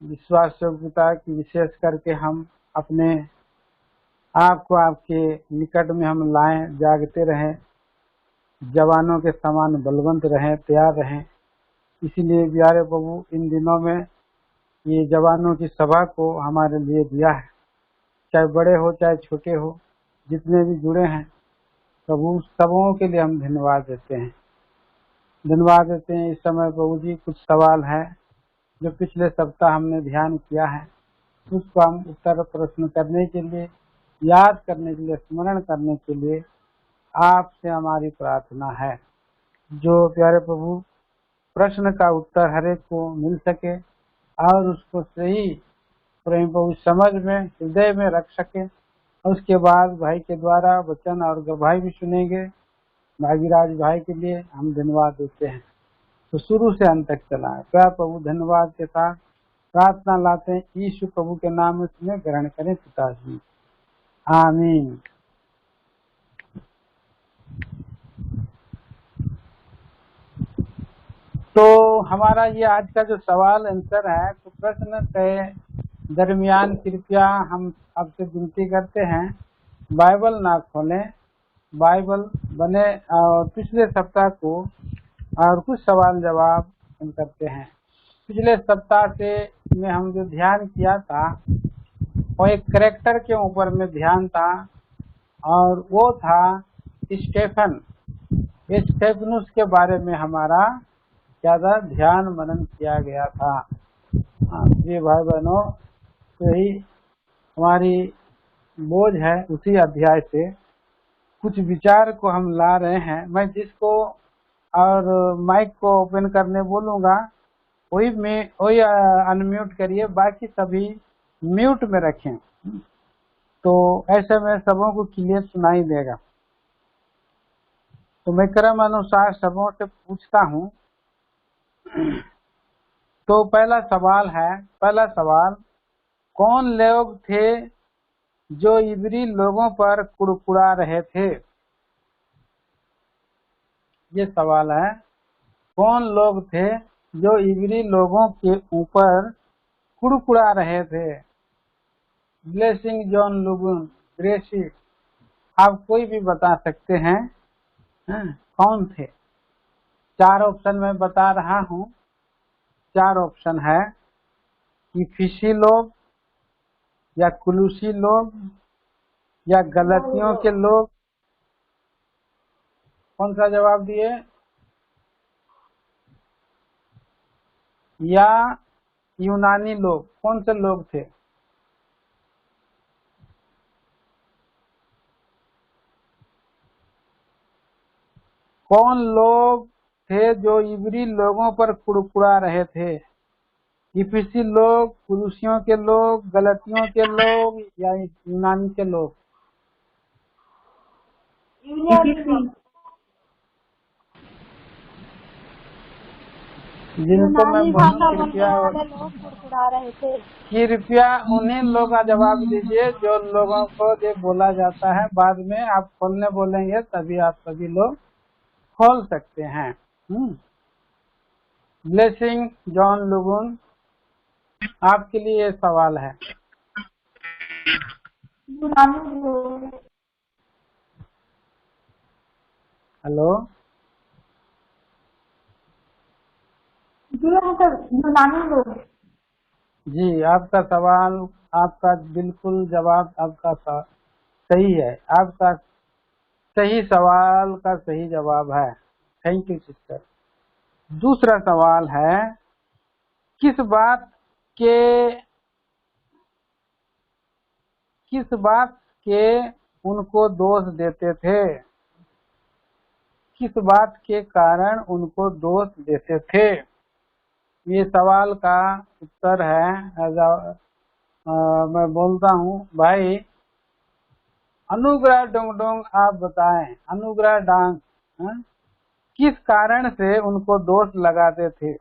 विश्वास योग्यता की विशेष करके हम अपने आप को आपके निकट में हम लाएं, जागते रहें, जवानों के समान बलवंत रहें, तैयार रहें। इसीलिए प्यारे प्रभु इन दिनों में ये जवानों की सभा को हमारे लिए दिया है, चाहे बड़े हो चाहे छोटे हो, जितने भी जुड़े हैं प्रभु सबों के लिए हम धन्यवाद देते हैं। इस समय प्रभु जी कुछ सवाल है जो पिछले सप्ताह हमने ध्यान किया है, उसको हम उत्तर प्रश्न करने के लिए, याद करने के लिए, स्मरण करने के लिए आपसे हमारी प्रार्थना है। जो प्यारे प्रभु प्रश्न का उत्तर हर एक को मिल सके और उसको सही प्रेम प्रभु समझ में, हृदय में रख सके। और उसके बाद भाई के द्वारा वचन और गवाही भी सुनेंगे। भागीराज भाई के लिए हम धन्यवाद देते हैं। तो शुरू से अंत तक चला है। प्यार प्रभु धन्यवाद के साथ प्रार्थना लाते हैं, यीशु प्रभु के नाम में ग्रहण करें पिताजी, आमीन। तो हमारा ये आज का जो सवाल आंसर है, तो प्रश्न के दरमियान कृपया हम आपसे विनती करते हैं बाइबल ना खोलें, बाइबल बने और पिछले सप्ताह को और कुछ सवाल जवाब हम करते हैं। पिछले सप्ताह से में हम जो ध्यान किया था वो एक कैरेक्टर के ऊपर में ध्यान था, और वो था स्टेफनुस के बारे में हमारा ज़्यादा ध्यान मनन किया गया था। ये भाई बहनों, यही हमारी बोझ है। उसी अध्याय से कुछ विचार को हम ला रहे हैं। मैं जिसको और माइक को ओपन करने बोलूँगा वही अनम्यूट करिए, बाकी सभी म्यूट में रखें, तो ऐसे में सबों को क्लियर सुनाई देगा। तो मैं क्रम अनुसार सबों से पूछता हूँ। तो पहला सवाल, कौन लोग थे जो इब्री लोगों पर कुड़कुड़ा रहे थे? ये सवाल है, कौन लोग थे जो इब्री लोगों के ऊपर कुड़कुड़ा रहे थे? ब्लेसिंग जॉन लुगुन, ग्रेसी, आप कोई भी बता सकते हैं। कौन थे? 4 ऑप्शन में बता रहा हूँ। 4 ऑप्शन है, इफिसी लोग, या कुलूसी लोग, या गलतियों के लोग। कौन सा जवाब दिए? या यूनानी लोग? कौन से लोग थे? कौन लोग थे जो इब्री लोगों पर कुड़कुड़ा रहे थे? इफिसी लोग, कुलूसियों के लोग, गलतियों के लोग, या यूनानी के लोग? जिनको मैं कृपया उन्हीं लोग का जवाब दीजिए जो लोगों को ये बोला जाता है। बाद में आप खोलने बोलेंगे तभी आप सभी लोग खोल सकते हैं। ब्लेसिंग जॉन लुगुन, आपके लिए ये सवाल है। हेलो जी, आपका सवाल, आपका बिल्कुल जवाब आपका सही है। आपका सही सवाल का सही जवाब है। Thank you sister. दूसरा सवाल है, किस बात के उनको दोष देते थे? किस बात के कारण उनको दोष देते थे? ये सवाल का उत्तर है, मैं बोलता हूँ भाई अनुग्रह डोंग आप बताएं। अनुग्रह डांग, किस कारण से उनको दोष लगाते थे?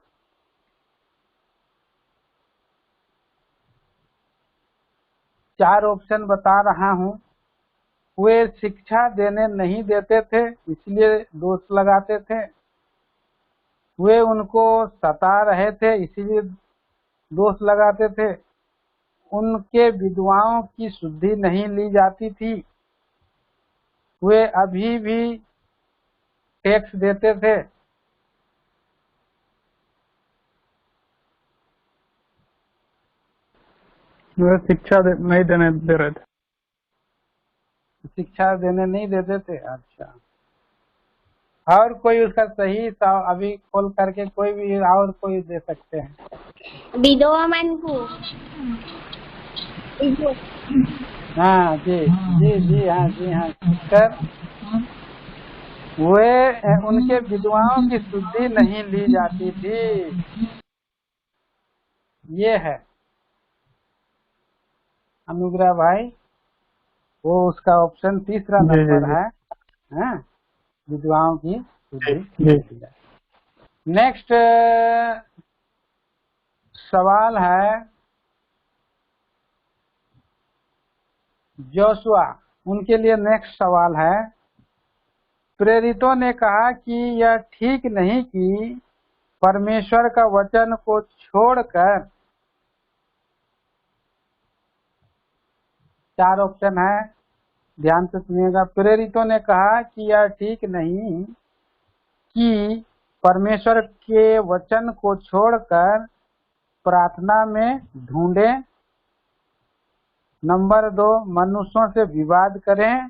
चार ऑप्शन बता रहा हूँ। वे शिक्षा देने नहीं देते थे इसलिए दोष लगाते थे। वे उनको सता रहे थे इसीलिए दोष लगाते थे, उनके विधवाओं की शुद्धि नहीं ली जाती थी, वे अभी भी टैक्स देते थे। वे शिक्षा नहीं देने दे रहे थे। शिक्षा देने नहीं देते थे। अच्छा, और कोई उसका सही अभी खोल करके कोई भी और कोई दे सकते हैं। विधवा मन को। हाँ जी जी जी, हाँ जी हाँ सिस्टर, वे उनके विधवाओं की शुद्धि नहीं ली जाती थी। ये है अनुग्रह भाई, वो उसका ऑप्शन तीसरा जी जी नंबर जी है। हाँ, विधवाओं की शुद्धि जी नहीं ली जाती। नेक्स्ट सवाल है जोशुआ, उनके लिए नेक्स्ट सवाल है। प्रेरितों ने कहा कि यह ठीक नहीं कि परमेश्वर का वचन को छोड़कर, चार ऑप्शन है, ध्यान से सुनिएगा। प्रेरितों ने कहा कि यह ठीक नहीं कि परमेश्वर के वचन को छोड़कर प्रार्थना में ढूंढे। नंबर 2, मनुष्यों से विवाद करें।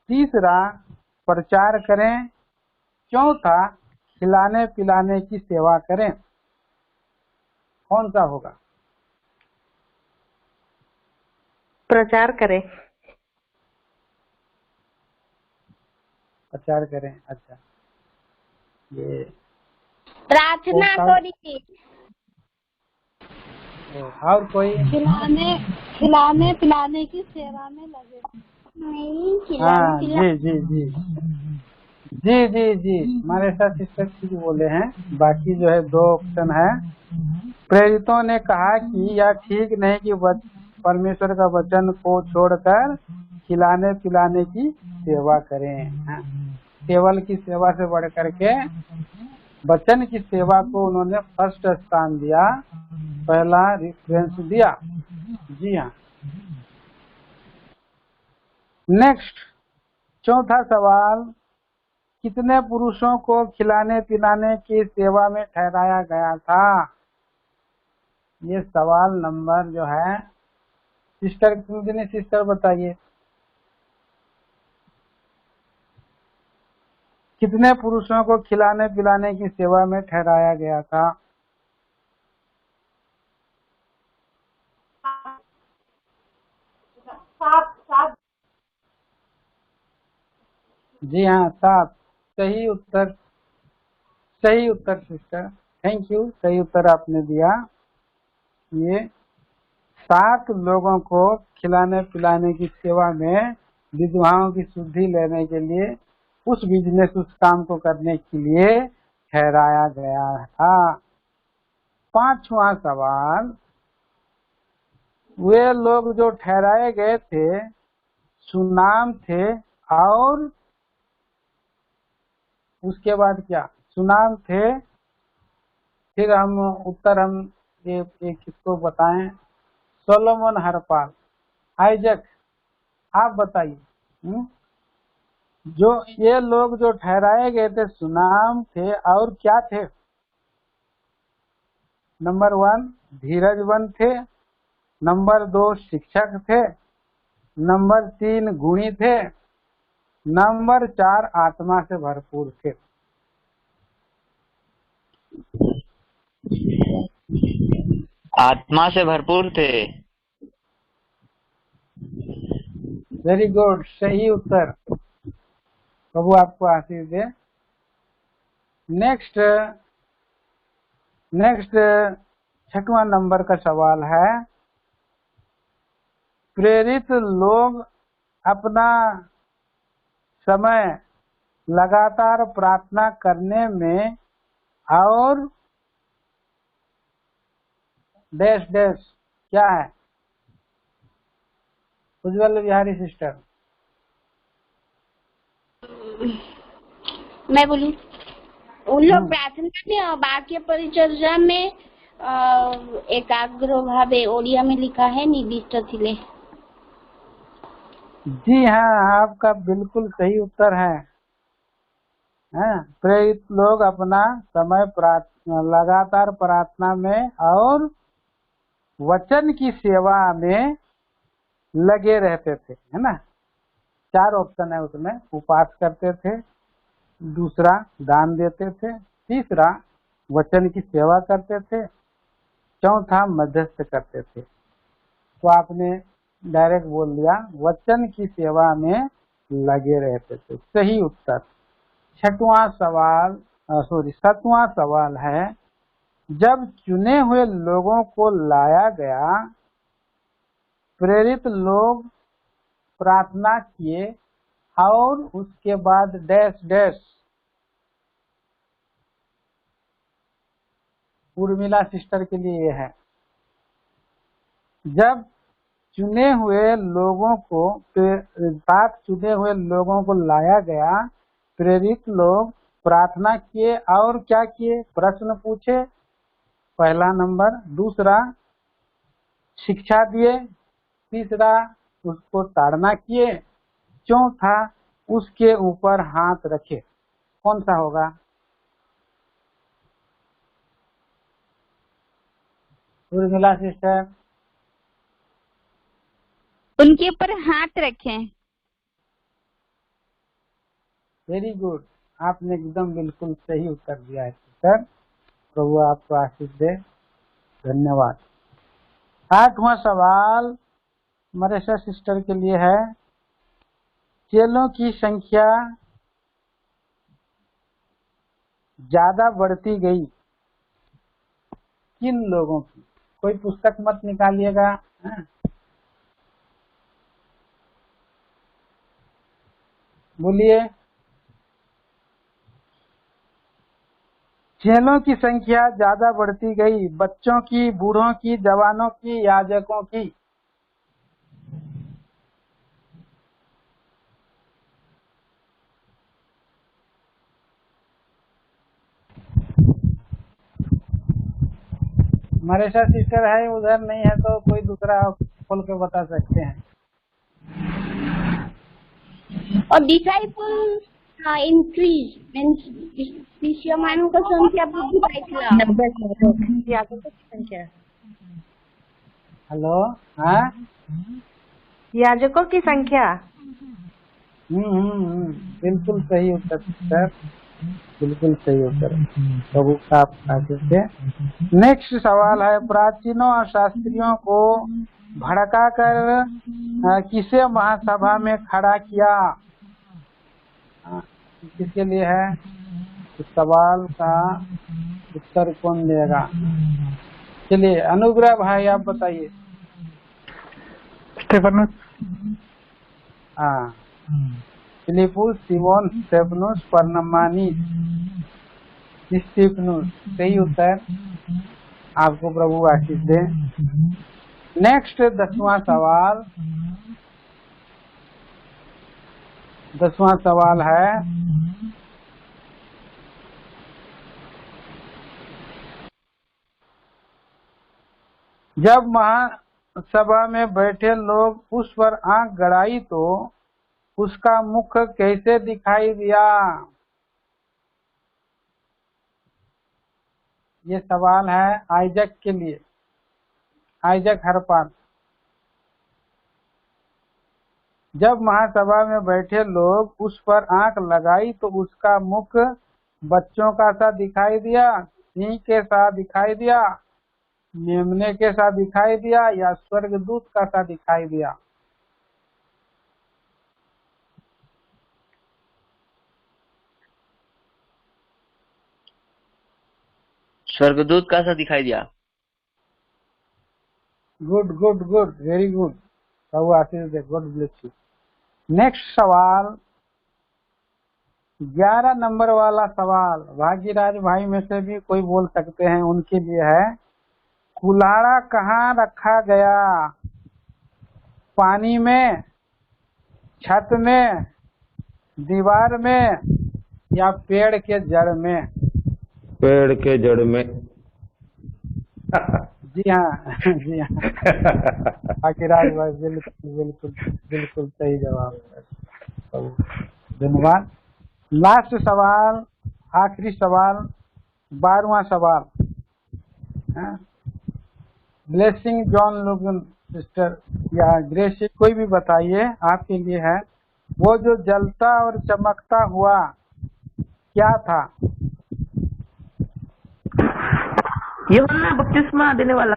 तीसरा, प्रचार करें। चौथा, खिलाने पिलाने की सेवा करें। कौन सा होगा? प्रचार करें। प्रचार करें। अच्छा, ये प्रार्थना करी। और कोई? खिलाने पिलाने की सेवा में लगे। नहीं, हाँ जी जी जी जी जी जी, हमारे साथ सिस्टर ठीक बोले हैं। बाकी जो है 2 ऑप्शन है। प्रेरितों ने कहा कि यह ठीक नहीं कि परमेश्वर का वचन को छोड़कर खिलाने पिलाने की सेवा करें। हाँ, केवल की सेवा से बढ़ करके वचन की सेवा को उन्होंने फर्स्ट स्थान दिया, पहला रेफरेंस दिया। जी हाँ। नेक्स्ट, चौथा सवाल, कितने पुरुषों को खिलाने पिलाने की सेवा में ठहराया गया था? ये सवाल नंबर जो है, सिस्टर कुमुदिनी सिस्टर बताइए, कितने पुरुषों को खिलाने पिलाने की सेवा में ठहराया गया था? जी हाँ, 7 सही उत्तर। सही उत्तर सिस्टर, थैंक यू, सही उत्तर आपने दिया। ये 7 लोगों को खिलाने पिलाने की सेवा में, विधवाओं की शुद्धि लेने के लिए, उस बिजनेस उस काम को करने के लिए ठहराया गया था। 5वां सवाल, वे लोग जो ठहराए गए थे सुनाम थे, और उसके बाद क्या? सुनाम थे, फिर हम उत्तर हम एक किसको बताएं? सोलोमन हरपाल, आइजक, आप बताइए। जो ये लोग जो ठहराए गए थे सुनाम थे, और क्या थे? नंबर 1 धीरजवन थे, नंबर 2 शिक्षक थे, नंबर 3 गुणी थे, नंबर 4 आत्मा से भरपूर थे। आत्मा से भरपूर थे। वेरी गुड, सही उत्तर। प्रभु आपको आशीष दे। नेक्स्ट 6वां नंबर का सवाल है, प्रेरित लोग अपना समय लगातार प्रार्थना करने में और डैश डैश क्या है? उज्जवल बिहारी सिस्टर। मैं बोलूं, उन लोग प्रार्थना में और वाक्य परिचर्या में एकाग्र भावे ओडिया में लिखा है निर्दिष्ट थिले। जी हाँ, आपका बिल्कुल सही उत्तर है। प्रेरित लोग अपना समय लगातार प्रार्थना में और वचन की सेवा में लगे रहते थे, है ना। 4 ऑप्शन है उसमें। उपवास करते थे, दूसरा दान देते थे, तीसरा वचन की सेवा करते थे, चौथा मध्यस्थ करते थे। तो आपने डायरेक्ट बोल दिया वचन की सेवा में लगे रहते थे, सही उत्तर। 7वां सवाल है, जब चुने हुए लोगों को लाया गया, प्रेरित लोग प्रार्थना किए और उसके बाद डैश डैश। उर्मिला सिस्टर के लिए ये है। जब चुने हुए लोगों को 7 चुने हुए लोगों को लाया गया, प्रेरित लोग प्रार्थना किए और क्या किए? प्रश्न पूछे, पहला नंबर। दूसरा शिक्षा दिए, तीसरा उसको ताड़ना किए, चौथा उसके ऊपर हाथ रखे। कौन सा होगा? उर्मिला सिस्टर। उनके ऊपर हाथ रखें। वेरी गुड, आपने एकदम बिल्कुल सही उत्तर दिया है सिस्टर। प्रभु आपको आशीष दे, धन्यवाद। 8वां सवाल मरेशा सिस्टर के लिए है। चेलों की संख्या ज्यादा बढ़ती गई, किन लोगों की? कोई पुस्तक मत निकालिएगा। बोलिए। चेलों की संख्या ज्यादा बढ़ती गई, बच्चों की, बूढ़ों की, जवानों की, याजकों की? मरेशा सिस्टर है उधर, नहीं है तो कोई दूसरा खोल के बता सकते हैं। और डिसाइपल इंक्रीज मींस शिष्यमानों का संख्या वृद्धि पाइଥିଲା। याजकों की संख्या। हेलो, हाँ, याजकों की संख्या। बिल्कुल सही उत्तर सिस्टर, बिल्कुल सही उत्तर। प्रभु का आशीष दे। नेक्स्ट सवाल है, प्राचीनों और शास्त्रियों को भड़का कर किसे महासभा में खड़ा किया? किसके लिए है? इस सवाल का उत्तर कौन देगा? चलिए अनुग्रह भाई आप बताइए। स्टेफनस। हाँ, फिलिपुस, सिमोन, स्टेफनुस, परनमानीस, स्टीफनुस, सही उत्तर। आपको प्रभु आशीष दे। नेक्स्ट 10वां सवाल। 10वां सवाल है, जब महासभा में बैठे लोग उस पर आंख गड़ाई तो उसका मुख कैसे दिखाई दिया? ये सवाल है आइजक के लिए, आइजक हरपान। जब महासभा में बैठे लोग उस पर आंख लगाई तो उसका मुख बच्चों का सा दिखाई दिया, सिंह के सा दिखाई दिया, मेमने के सा दिखाई दिया, या स्वर्गदूत का सा दिखाई दिया? स्वर्गदूत का सा दिखाई दिया। Good good good, very good. Prabhu Ashish they, God bless you. Next सवाल 11 नंबर वाला सवाल, भाग्यराज भाई में से भी कोई बोल सकते हैं, उनके लिए है। कुल्हाड़ा कहाँ रखा गया? पानी में, छत में, दीवार में, या पेड़ के जड़ में? पेड़ के जड़ में। जी हाँ जी हाँ, आखिराज भाई बिल्कुल बिल्कुल बिल्कुल सही जवाब है। तो धन्यवाद। लास्ट सवाल, आखिरी सवाल, 12वां सवाल। ब्लेसिंग जॉन लोगन सिस्टर या ग्रेसी, कोई भी बताइए, आपके लिए है। वो जो जलता और चमकता हुआ क्या था? यूहन्ना बपतिस्मा देने वाला।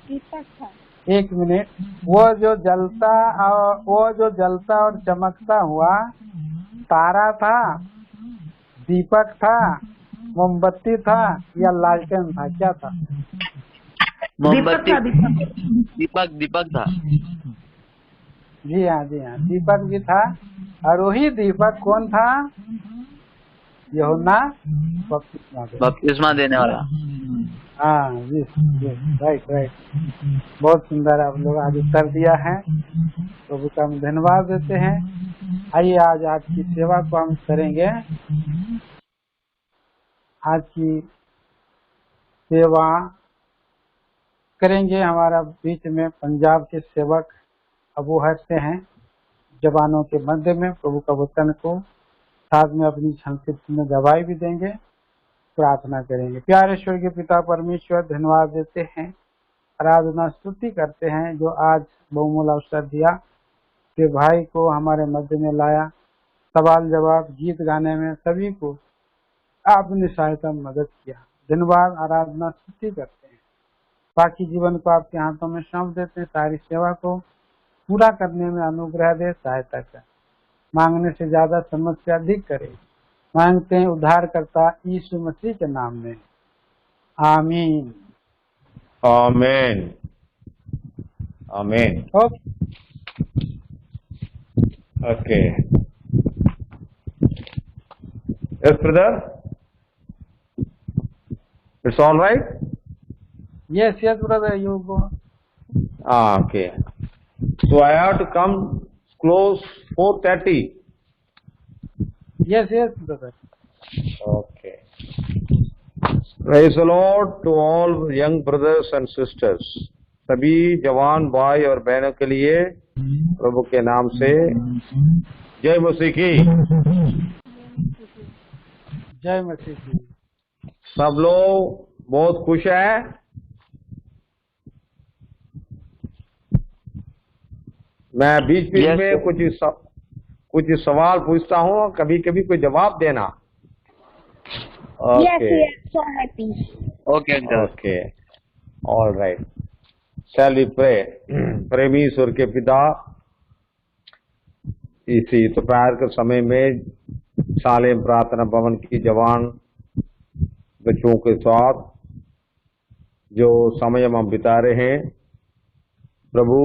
दीपक था। एक मिनट। वो जो जलता और चमकता हुआ तारा था, दीपक था, मोमबत्ती था, या लालटेन था? क्या था? दीपक मोमबत्ती। था, दीपक। दीपक दीपक था। जी हाँ जी हाँ, दीपक भी था। और वही दीपक कौन था? यूहन्ना बपतिस्मा देने बपतिस्मा देने वाला, है वाला। ना? हाँ जी जी, राइट राइट। बहुत सुंदर आप लोग आज उत्तर दिया है। प्रभु का हम धन्यवाद देते हैं। आइए आज की सेवा को हम करेंगे। आज की सेवा करेंगे, हमारा बीच में पंजाब के सेवक अबू हर से हैं। जवानों के मध्य में प्रभु का वचन को साथ में अपनी संस्कृति में गवाही भी देंगे। प्रार्थना करेंगे। प्यारे स्वर्गीय पिता परमेश्वर, धन्यवाद देते हैं, आराधना स्तुति करते हैं जो आज बहुमूल्य अवसर दिया कि भाई को हमारे मध्य में लाया। सवाल जवाब, गीत गाने में सभी को आपने सहायता मदद किया। धन्यवाद, आराधना स्तुति करते हैं। बाकी जीवन को आपके हाथों में सौंप देते हैं। सारी सेवा को पूरा करने में अनुग्रह दे, सहायता कर। मांगने से ज्यादा समझ से अधिक करे, मांगते हैं उद्धारकर्ता यीशु मसीह के नाम में, आमीन। Amen. Amen. Okay, Okay. Yes, brother. It's all right. Yes yes brother, you go. Okay. So I have to come close 4:30. Yes yes brother. Okay. Praise the Lord to all young brothers and sisters. सभी जवान भाई और बहनों के लिए प्रभु के नाम से जय मसीह की। जय मसीह की। सब लोग बहुत खुश हैं। मैं बीच बीच Yes, में sir. कुछ सवाल पूछता हूँ, कभी कभी कोई जवाब देना। Yes, Okay. we are so happy. Okay, uncle. Okay. All right. Shall we pray? प्रेमी ईश्वर के पिता, इसी दोपहर के समय में सालेम प्रार्थना भवन की जवान बच्चों के साथ जो समय हम बिता रहे हैं, प्रभु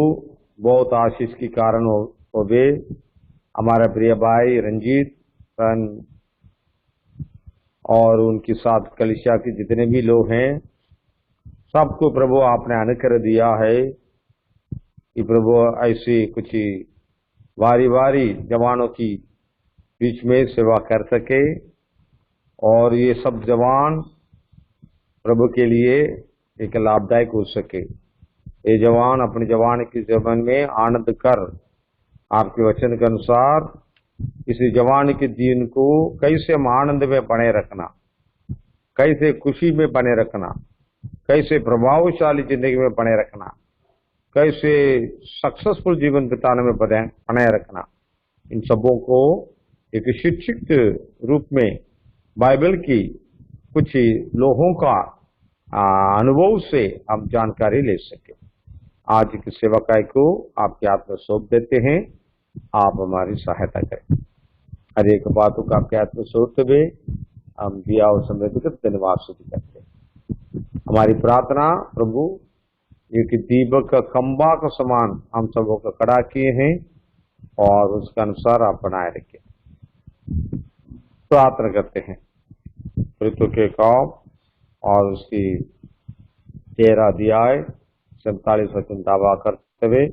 बहुत आशीष की कारण हो वे। हमारा प्रिय भाई रंजीत और उनके साथ कलिसिया के जितने भी लोग हैं, सबको प्रभु आपने अनुग्रह दिया है कि प्रभु ऐसी कुछ वारी वारी जवानों की बीच में सेवा कर सके, और ये सब जवान प्रभु के लिए एक लाभदायक हो सके। ये जवान अपने जवान के जीवन में आनंद कर आपके वचन के अनुसार इस जवान के जीवन को कैसे हम आनंद में बने रखना, कैसे खुशी में बने रखना, कैसे प्रभावशाली जिंदगी में बने रखना, कैसे सक्सेसफुल जीवन बिताने में बने रखना, इन सबों को एक शिक्षित रूप में बाइबल की कुछ लोगों का अनुभव से हम जानकारी ले सके। आज की सेवकाई को आपके हाथ में सौंप देते हैं, आप हमारी सहायता करें। हर एक बातों का आपके हाथ में सौंपते हुए हम दिया और समय धन्यवाद स्तुति करते हैं। हमारी प्रार्थना प्रभु एक दीपक का खंबा का समान हम सबों का खड़ा किए हैं, और उसके अनुसार आप बनाए रखें। प्रार्थना करते हैं ऋतु के काम और उसकी 13 अध्याय 47 वचन दावा करते हुए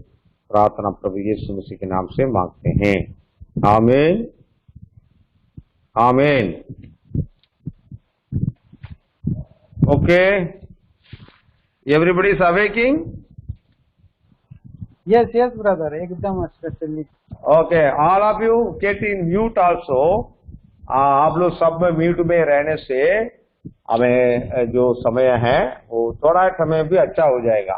प्रार्थना प्रभु यीशु मसीह के नाम से मांगते हैं, आमीन आमीन। Okay. Everybody is awaking? Yes, yes, brother. एकदम especially. Okay. All of you get in mute also. आप लोग सब में म्यूट में रहने से हमें जो समय है वो थोड़ा समय भी अच्छा हो जाएगा।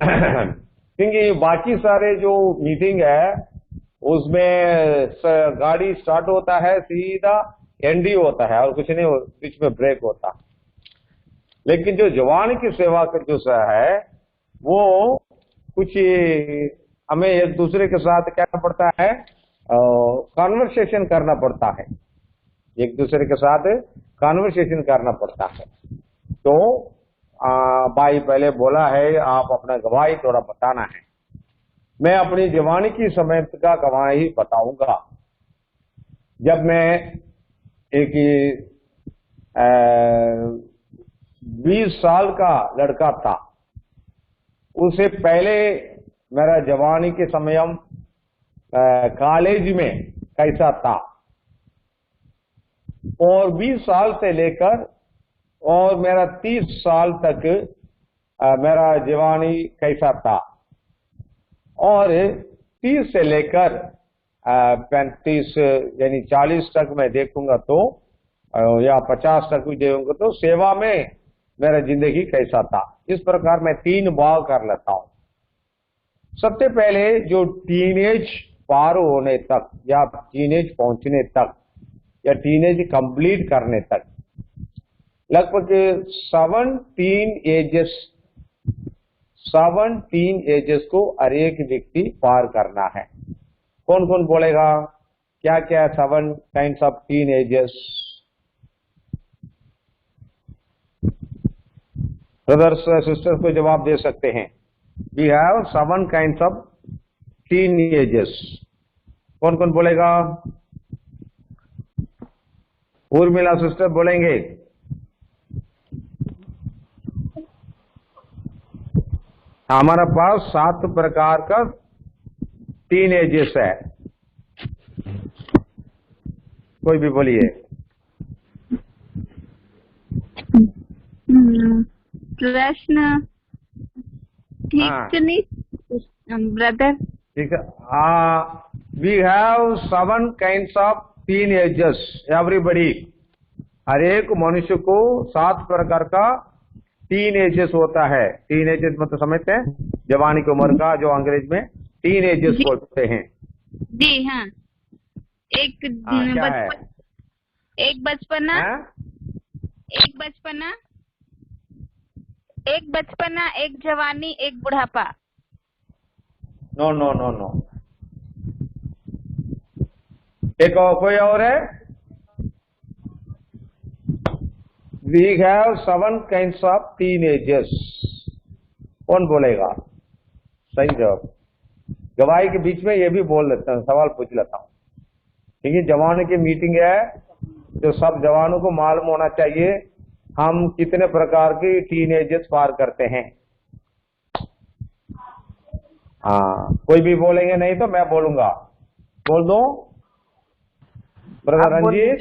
क्योंकि बाकी सारे जो मीटिंग है उसमें गाड़ी स्टार्ट होता है सीधा एंड ही होता है और कुछ नहीं बीच में ब्रेक होता। लेकिन जो जवान की सेवा का जो है वो कुछ हमें एक दूसरे के साथ क्या पड़ता है, कॉन्वर्सेशन करना पड़ता है, एक दूसरे के साथ कॉन्वर्सेशन करना पड़ता है। तो भाई पहले बोला है आप अपना गवाही थोड़ा बताना है। मैं अपनी जवानी की समय का गवाही बताऊंगा। जब मैं एक 20 साल का लड़का था, उससे पहले मेरा जवानी के समय कॉलेज में कैसा था और 20 साल से लेकर और मेरा 30 साल तक मेरा जवानी कैसा था और 30 से लेकर 35 यानी 40 तक मैं देखूंगा तो या 50 तक भी देखूंगा तो सेवा में मेरा जिंदगी कैसा था। इस प्रकार मैं 3 भाग कर लेता हूं। सबसे पहले जो टीनेज पार होने तक या टीनेज पहुंचने तक या टीनेज कंप्लीट करने तक लगभग 17 एजेस को हर एक व्यक्ति पार करना है। कौन कौन बोलेगा क्या क्या 7 kinds of teen ages? Brothers sisters को जवाब दे सकते हैं। We have 7 kinds of teen ages. कौन कौन बोलेगा? उर्मिला सिस्टर बोलेंगे। हमारा पास 7 प्रकार का टीन एजेस है। कोई भी बोलिए। प्रश्न ठीक नहीं ब्रदर? ठीक है। We have 7 kinds of teen ages everybody. हर एक मनुष्य को 7 प्रकार का टीन एजेस होता है। टीन एजेस मतलब समझते हैं? जवानी की उम्र का जो अंग्रेज में टीन एजेस बोलते हैं। जी हाँ। एक बचपना, एक बचपना, एक जवानी, एक बुढ़ापा। No no no no. एक और कोई और है? We have 7 kinds of teen ages. कौन बोलेगा? सही जवाब। गवाही के बीच में ये भी बोल लेता हूँ, सवाल पूछ लेता हूँ। ठीक है, जवानों की मीटिंग है जो सब जवानों को मालूम होना चाहिए हम कितने प्रकार की टीन एजेस पार करते हैं। हाँ, कोई भी बोलेंगे नहीं तो मैं बोलूंगा। बोल दो ब्रदर रंजीत।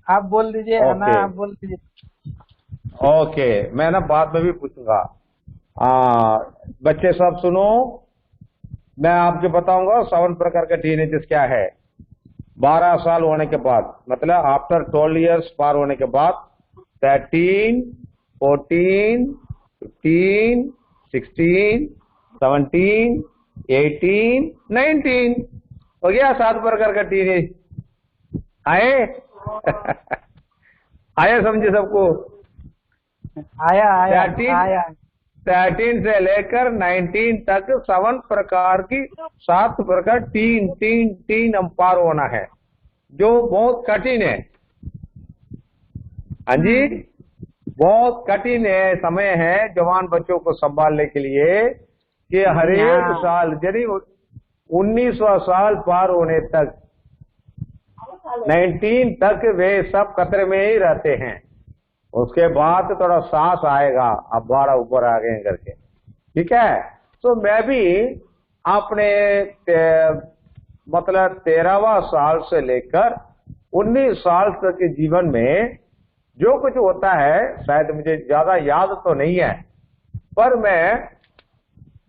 आप बोल दीजिए। ओके। आप बोल दीजिए। ओके, मैं ना बाद में भी पूछूंगा। बच्चे सब सुनो, मैं आपको बताऊंगा 7 प्रकार का टीन एजेस क्या है। 12 साल होने के बाद मतलब आफ्टर 12 इयर्स पार होने के बाद 13, 14, 15, 16, 17, 18, 19 हो गया 7 प्रकार का टीन एज। आए? आया समझे सबको? आया 13 से लेकर 19 तक 7 प्रकार की 7 प्रकार तीन हम पार होना है जो बहुत कठिन है। हाँ जी, बहुत कठिन है समय है जवान बच्चों को संभालने के लिए कि हर एक साल यदि 19वां साल पार होने तक 19 तक वे सब खतरे में ही रहते हैं। उसके बाद थोड़ा सांस आएगा, अब 12 ऊपर आ गए करके। ठीक है, तो मैं भी अपने मतलब 13वां साल से लेकर 19 साल तक के जीवन में जो कुछ होता है शायद मुझे ज्यादा याद तो नहीं है, पर मैं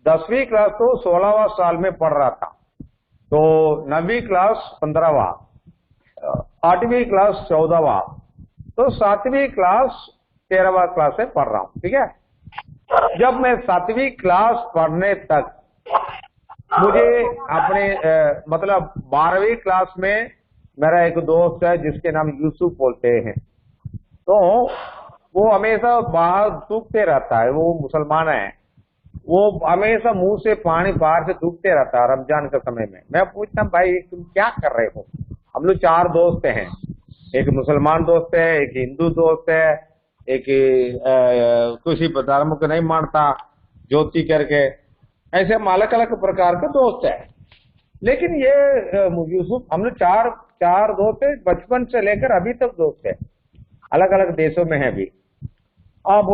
10वीं क्लास तो 16वां साल में पढ़ रहा था, तो 9वीं क्लास 15वां, 8वीं क्लास 14वां, तो 7वीं क्लास 13वां क्लास में पढ़ रहा हूँ। ठीक है, जब मैं 7वीं क्लास पढ़ने तक मुझे अपने मतलब 12वीं क्लास में मेरा एक दोस्त है जिसके नाम यूसुफ बोलते हैं, तो वो हमेशा बाहर थूकते रहता है, वो मुसलमान है, वो हमेशा मुंह से पानी बाहर से थूकते रहता है रमजान के समय में। मैं पूछता भाई तुम क्या कर रहे हो? हम लोग 4 दोस्त हैं, एक मुसलमान दोस्त है, एक हिंदू दोस्त है, एक किसी धर्म को नहीं मानता, ज्योति करके, ऐसे हम अलग अलग प्रकार के दोस्त है। लेकिन ये यूसुफ, हम लोग चार दोस्त है, बचपन से लेकर अभी तक दोस्त है, अलग अलग देशों में है भी। अब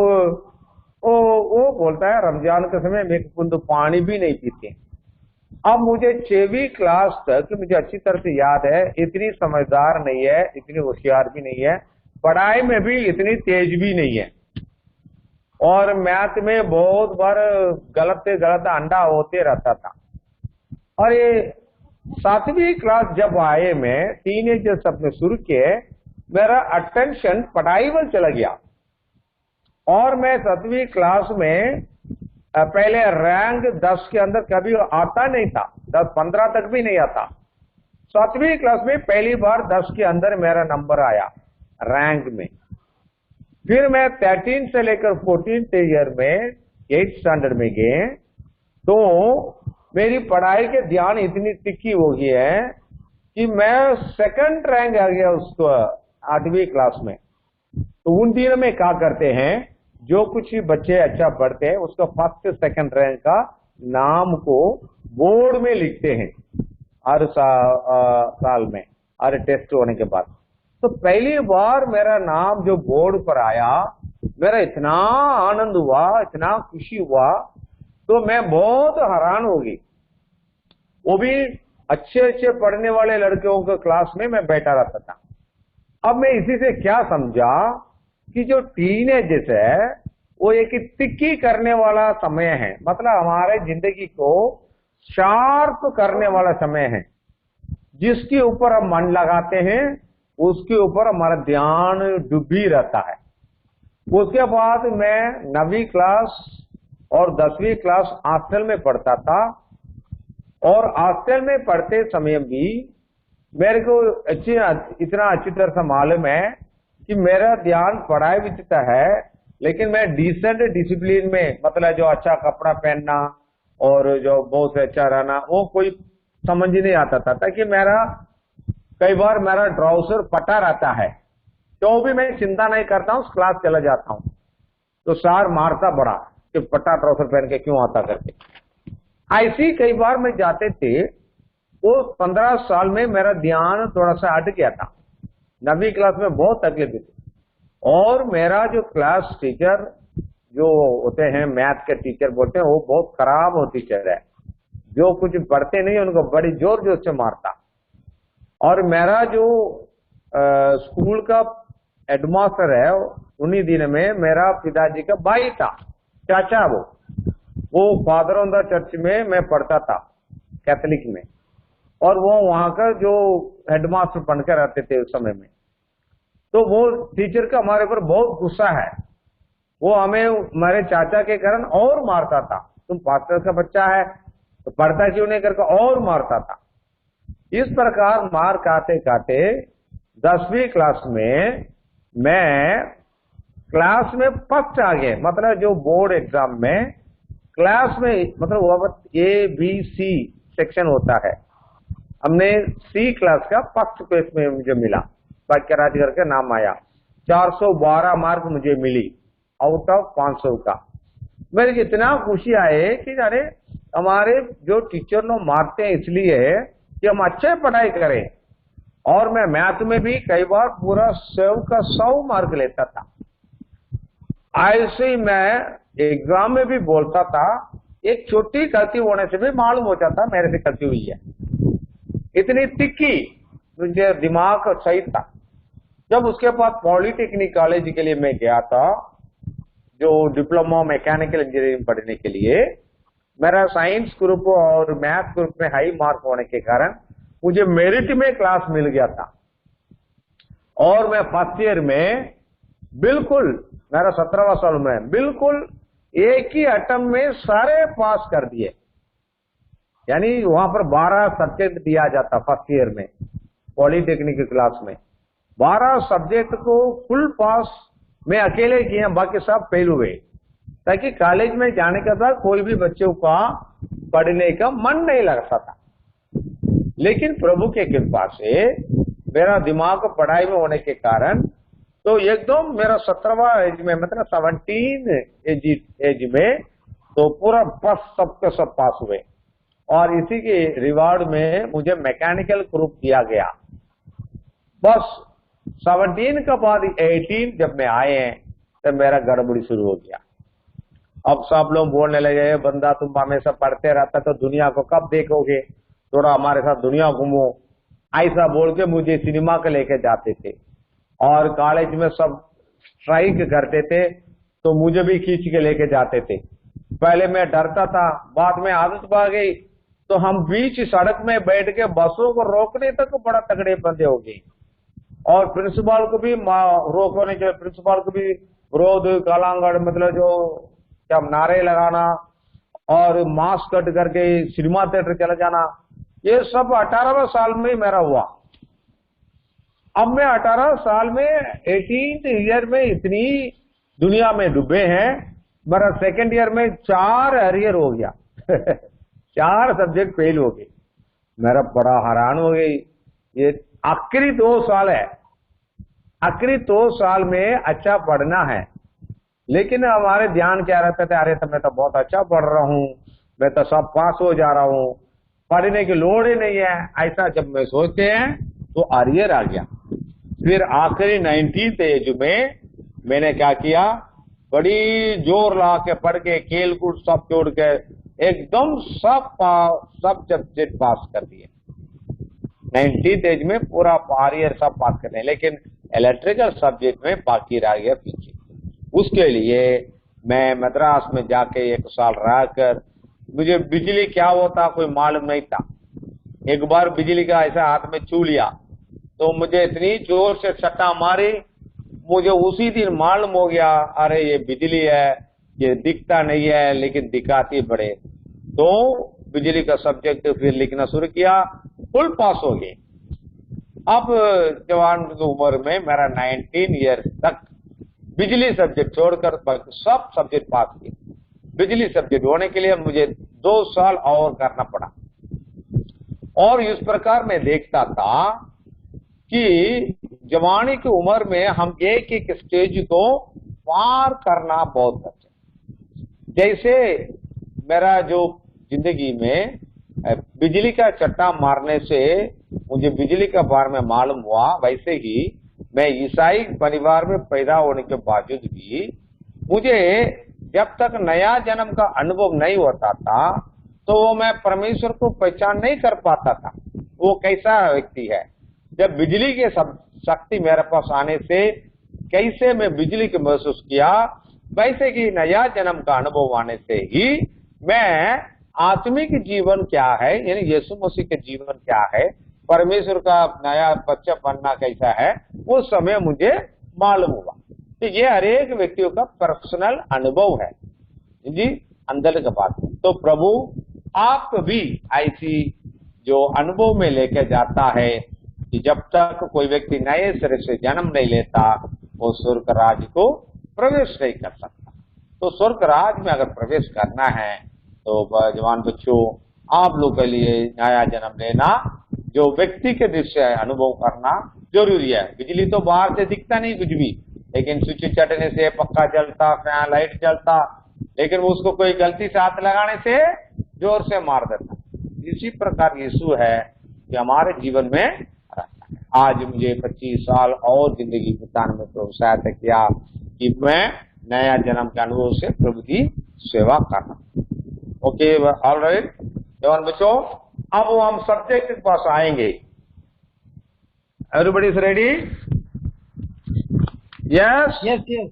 वो बोलता है रमजान के समय में एक बूंद पानी भी नहीं पीते। अब मुझे 6वीं क्लास तक मुझे अच्छी तरह से याद है, इतनी समझदार नहीं है, इतनी होशियार भी नहीं है, पढ़ाई में भी इतनी तेज भी नहीं है, और मैथ में बहुत बार गलत से गलत अंडा होते रहता था। और ये 7वीं क्लास जब आए, मैं टीनेजर्स अपने शुरू किए, मेरा अटेंशन पढ़ाई में चला गया, और मैं 7वीं क्लास में पहले रैंक 10 के अंदर कभी आता नहीं था, 10-15 तक भी नहीं आता। 7वीं क्लास में पहली बार 10 के अंदर मेरा नंबर आया रैंक में। फिर मैं 13 से लेकर 14th ईयर में 8th स्टैंडर्ड में गए, तो मेरी पढ़ाई के ध्यान इतनी तिखी हो गई है कि मैं 2nd रैंक आ गया उसको 8वीं क्लास में। तो उन दिनों में क्या करते हैं, जो कुछ बच्चे अच्छा पढ़ते हैं उसका 1st 2nd रैंक का नाम को बोर्ड में लिखते हैं हर साल में, हर टेस्ट होने के बाद। तो पहली बार मेरा नाम जो बोर्ड पर आया, मेरा इतना आनंद हुआ, इतना खुशी हुआ, तो मैं बहुत हैरान हो गई। वो भी अच्छे पढ़ने वाले लड़कियों के क्लास में मैं बैठा रहता था। अब मैं इसी से क्या समझा कि जो टीनेजर्स है वो एक तिक्की करने वाला समय है, मतलब हमारे जिंदगी को शार्प करने वाला समय है। जिसके ऊपर हम मन लगाते हैं उसके ऊपर हमारा ध्यान डूबी रहता है। उसके बाद मैं 9वीं क्लास और 10वीं क्लास हॉस्टल में पढ़ता था, और हॉस्टल में पढ़ते समय भी मेरे को इतना अच्छी तरह से मालूम है कि मेरा ध्यान पढ़ाई भी है, लेकिन मैं डिसेंट डिसिप्लिन में, मतलब जो अच्छा कपड़ा पहनना और जो बहुत अच्छा रहना, वो कोई समझ ही नहीं आता था। ताकि कई बार मेरा ट्राउजर फटा रहता है, तो भी मैं चिंता नहीं करता हूँ, क्लास चला जाता हूँ। तो सर मारता बड़ा कि फटा ट्राउजर पहन के क्यों आता करके। ऐसी कई बार मैं जाते थे। वो 15 साल में मेरा ध्यान थोड़ा सा हट गया था। 9वीं क्लास में बहुत तकलीफ थी, और मेरा जो क्लास टीचर जो होते हैं, मैथ के टीचर बोलते हैं, वो बहुत खराब हो टीचर है, जो कुछ पढ़ते नहीं उनको बड़ी जोर जोर से मारता। और मेरा जो स्कूल का हेडमास्टर है, उन्हीं दिन में मेरा पिताजी का भाई था, चाचा, वो फादर ऑन द चर्च में मैं पढ़ता था, कैथोलिक में, और वो वहां का जो हेडमास्टर बनकर रहते थे उस समय में। तो वो टीचर का हमारे ऊपर बहुत गुस्सा है, वो हमें हमारे चाचा के कारण और मारता था। तुम पास्टर का बच्चा है तो पढ़ता क्यों नहीं करके, और मारता था। इस प्रकार मार खाते खाते 10वीं क्लास में मैं क्लास में फर्स्ट आ गए, मतलब जो बोर्ड एग्जाम में क्लास में, मतलब ABC सेक्शन होता है, हमने C क्लास का फर्स्ट प्लेस में मुझे मिला, भाग्यराज करके नाम आया। 412 मार्क मुझे मिली आउट ऑफ 500 का। मेरे इतना खुशी आए कि अरे हमारे जो टीचर लोग मारते हैं इसलिए कि हम अच्छे पढ़ाई करें। और मैं मैथ में भी कई बार पूरा 100 का 100 मार्क लेता था। ऐसे ही मैं एग्जाम में भी बोलता था, एक छोटी गलती होने से भी मालूम हो जाता मेरे से गलती हुई है। इतनी तिक्की मुझे दिमाग सही था। जब उसके बाद पॉलिटेक्निक कॉलेज के लिए मैं गया था, जो डिप्लोमा मैकेनिकल इंजीनियरिंग पढ़ने के लिए, मेरा साइंस ग्रुप और मैथ ग्रुप में हाई मार्क होने के कारण मुझे मेरिट में क्लास मिल गया था। और मैं फर्स्ट ईयर में बिल्कुल, मेरा 17वां साल में बिल्कुल एक ही अटेम्प्ट में सारे पास कर दिए। यानी वहां पर 12 सब्जेक्ट दिया जाता फर्स्ट ईयर में, पॉलिटेक्निक क्लास में 12 सब्जेक्ट को फुल पास मैं अकेले किए, बाकी सब फेल हुए, ताकि कॉलेज में जाने के बाद कोई भी बच्चों का पढ़ने का मन नहीं लगता था। लेकिन प्रभु के कृपा से मेरा दिमाग पढ़ाई में होने के कारण तो एकदम मेरा 17वां एज में, मतलब 17 एज में तो पूरा बस सबके सब पास हुए। और इसी के रिवार्ड में मुझे मैकेनिकल ग्रुप दिया गया। बस 17 के बाद 18 जब मैं आए हैं तब मेरा गड़बड़ी शुरू हो गया। अब सब लोग बोलने लगे, बंदा तुम हमेशा पढ़ते रहता तो दुनिया को कब देखोगे, थोड़ा हमारे साथ दुनिया घूमो, ऐसा बोल के मुझे सिनेमा के लेके जाते थे। और कॉलेज में सब स्ट्राइक करते थे तो मुझे भी खींच के लेके जाते थे। पहले मैं डरता था, बाद में आदत पड़ गई, तो हम बीच सड़क में बैठ के बसों को रोकने तक बड़ा तगड़े बंदे हो गए। और प्रिंसिपल को भी रोकने के, प्रिंसिपल को भी विरोध कालांगड़, मतलब जो क्या नारे लगाना और मास्क कट करके सिनेमा थिएटर चला जाना, ये सब 18वें साल में मेरा हुआ। अब मैं 18 साल में 18th ईयर में इतनी दुनिया में डूबे हैं, मेरा सेकंड ईयर में 4 अरियर हो गया 4 सब्जेक्ट फेल हो गए। मेरा बड़ा हैरान हो गई। ये आखिरी 2 साल है, आखिरी 2 साल में अच्छा पढ़ना है, लेकिन हमारे ध्यान क्या रहता था, अरे तो मैं तो बहुत अच्छा पढ़ रहा हूँ, मैं तो सब पास हो जा रहा हूँ, पढ़ने की लोड़ ही नहीं है। ऐसा जब मैं सोचते हैं तो अरियर आ गया। फिर आखिरी 19th एज में मैंने क्या किया, बड़ी जोर ला के पढ़ के खेल कूद सब छोड़ के एकदम सब सब्जेक्ट पास कर दिए। 19th एज में पूरा अरियर सब पास कर दिए, लेकिन इलेक्ट्रिकल सब्जेक्ट में बाकी रह गया पीछे। उसके लिए मैं मद्रास में जाके 1 साल रहकर, मुझे बिजली क्या होता कोई मालूम नहीं था। एक बार बिजली का ऐसा हाथ में छू लिया तो मुझे इतनी जोर से सट्टा मारी, मुझे उसी दिन मालूम हो गया, अरे ये बिजली है, ये दिखता नहीं है लेकिन दिखाती बड़े। तो बिजली का सब्जेक्ट फिर लिखना शुरू किया, फुल पास हो गए। अब जवान की उम्र में मेरा 19 ईयर तक बिजली सब्जेक्ट छोड़कर सब सब्जेक्ट पास किए। बिजली सब्जेक्ट होने के लिए मुझे 2 साल और करना पड़ा। और इस प्रकार मैं देखता था कि जवानी की उम्र में हम एक स्टेज को पार करना बहुत अच्छा। जैसे मेरा जो जिंदगी में बिजली का चट्टा मारने से मुझे बिजली का बारे में मालूम हुआ, वैसे ही मैं ईसाई परिवार में पैदा होने के बावजूद भी मुझे जब तक नया जन्म का अनुभव नहीं होता था तो मैं परमेश्वर को पहचान नहीं कर पाता था वो कैसा व्यक्ति है। जब बिजली के शक्ति मेरे पास आने से कैसे मैं बिजली को महसूस किया, वैसे कि नया जन्म का अनुभव आने से ही मैं आत्मिक जीवन क्या है, यानी यीशु मसीह के जीवन क्या है, परमेश्वर का नया बच्चा बनना कैसा है, वो समय मुझे मालूम हुआ। तो ये हर एक व्यक्तियों का पर्सनल अनुभव है जी, अंदर का बात। तो प्रभु आप भी ऐसी जो अनुभव में लेकर जाता है कि जब तक कोई व्यक्ति नए सिरे से जन्म नहीं लेता वो स्वर्ग राज को प्रवेश नहीं कर सकता। तो स्वर्ग राज में अगर प्रवेश करना है तो जवान बच्चों, आप लोग के लिए नया जन्म लेना, जो व्यक्ति के दृश्य अनुभव करना जरूरी है। बिजली तो बाहर से दिखता नहीं कुछ भी, लेकिन स्विच चटने से पक्का जलता, फैन लाइट जलता, लेकिन उसको कोई गलती से हाथ लगाने से जोर से मार देता। इसी प्रकार यीशु है कि हमारे जीवन में रहता है। आज मुझे 25 साल और जिंदगी बिताने में प्रभु सहायता किया कि मैं नया जन्म के अनुभव से प्रभु की सेवा करना। ओके, ऑल राइट जवान बच्चों, अब हम सब्जेक्ट के पास आएंगे। Everybody is ready? Yes yes yes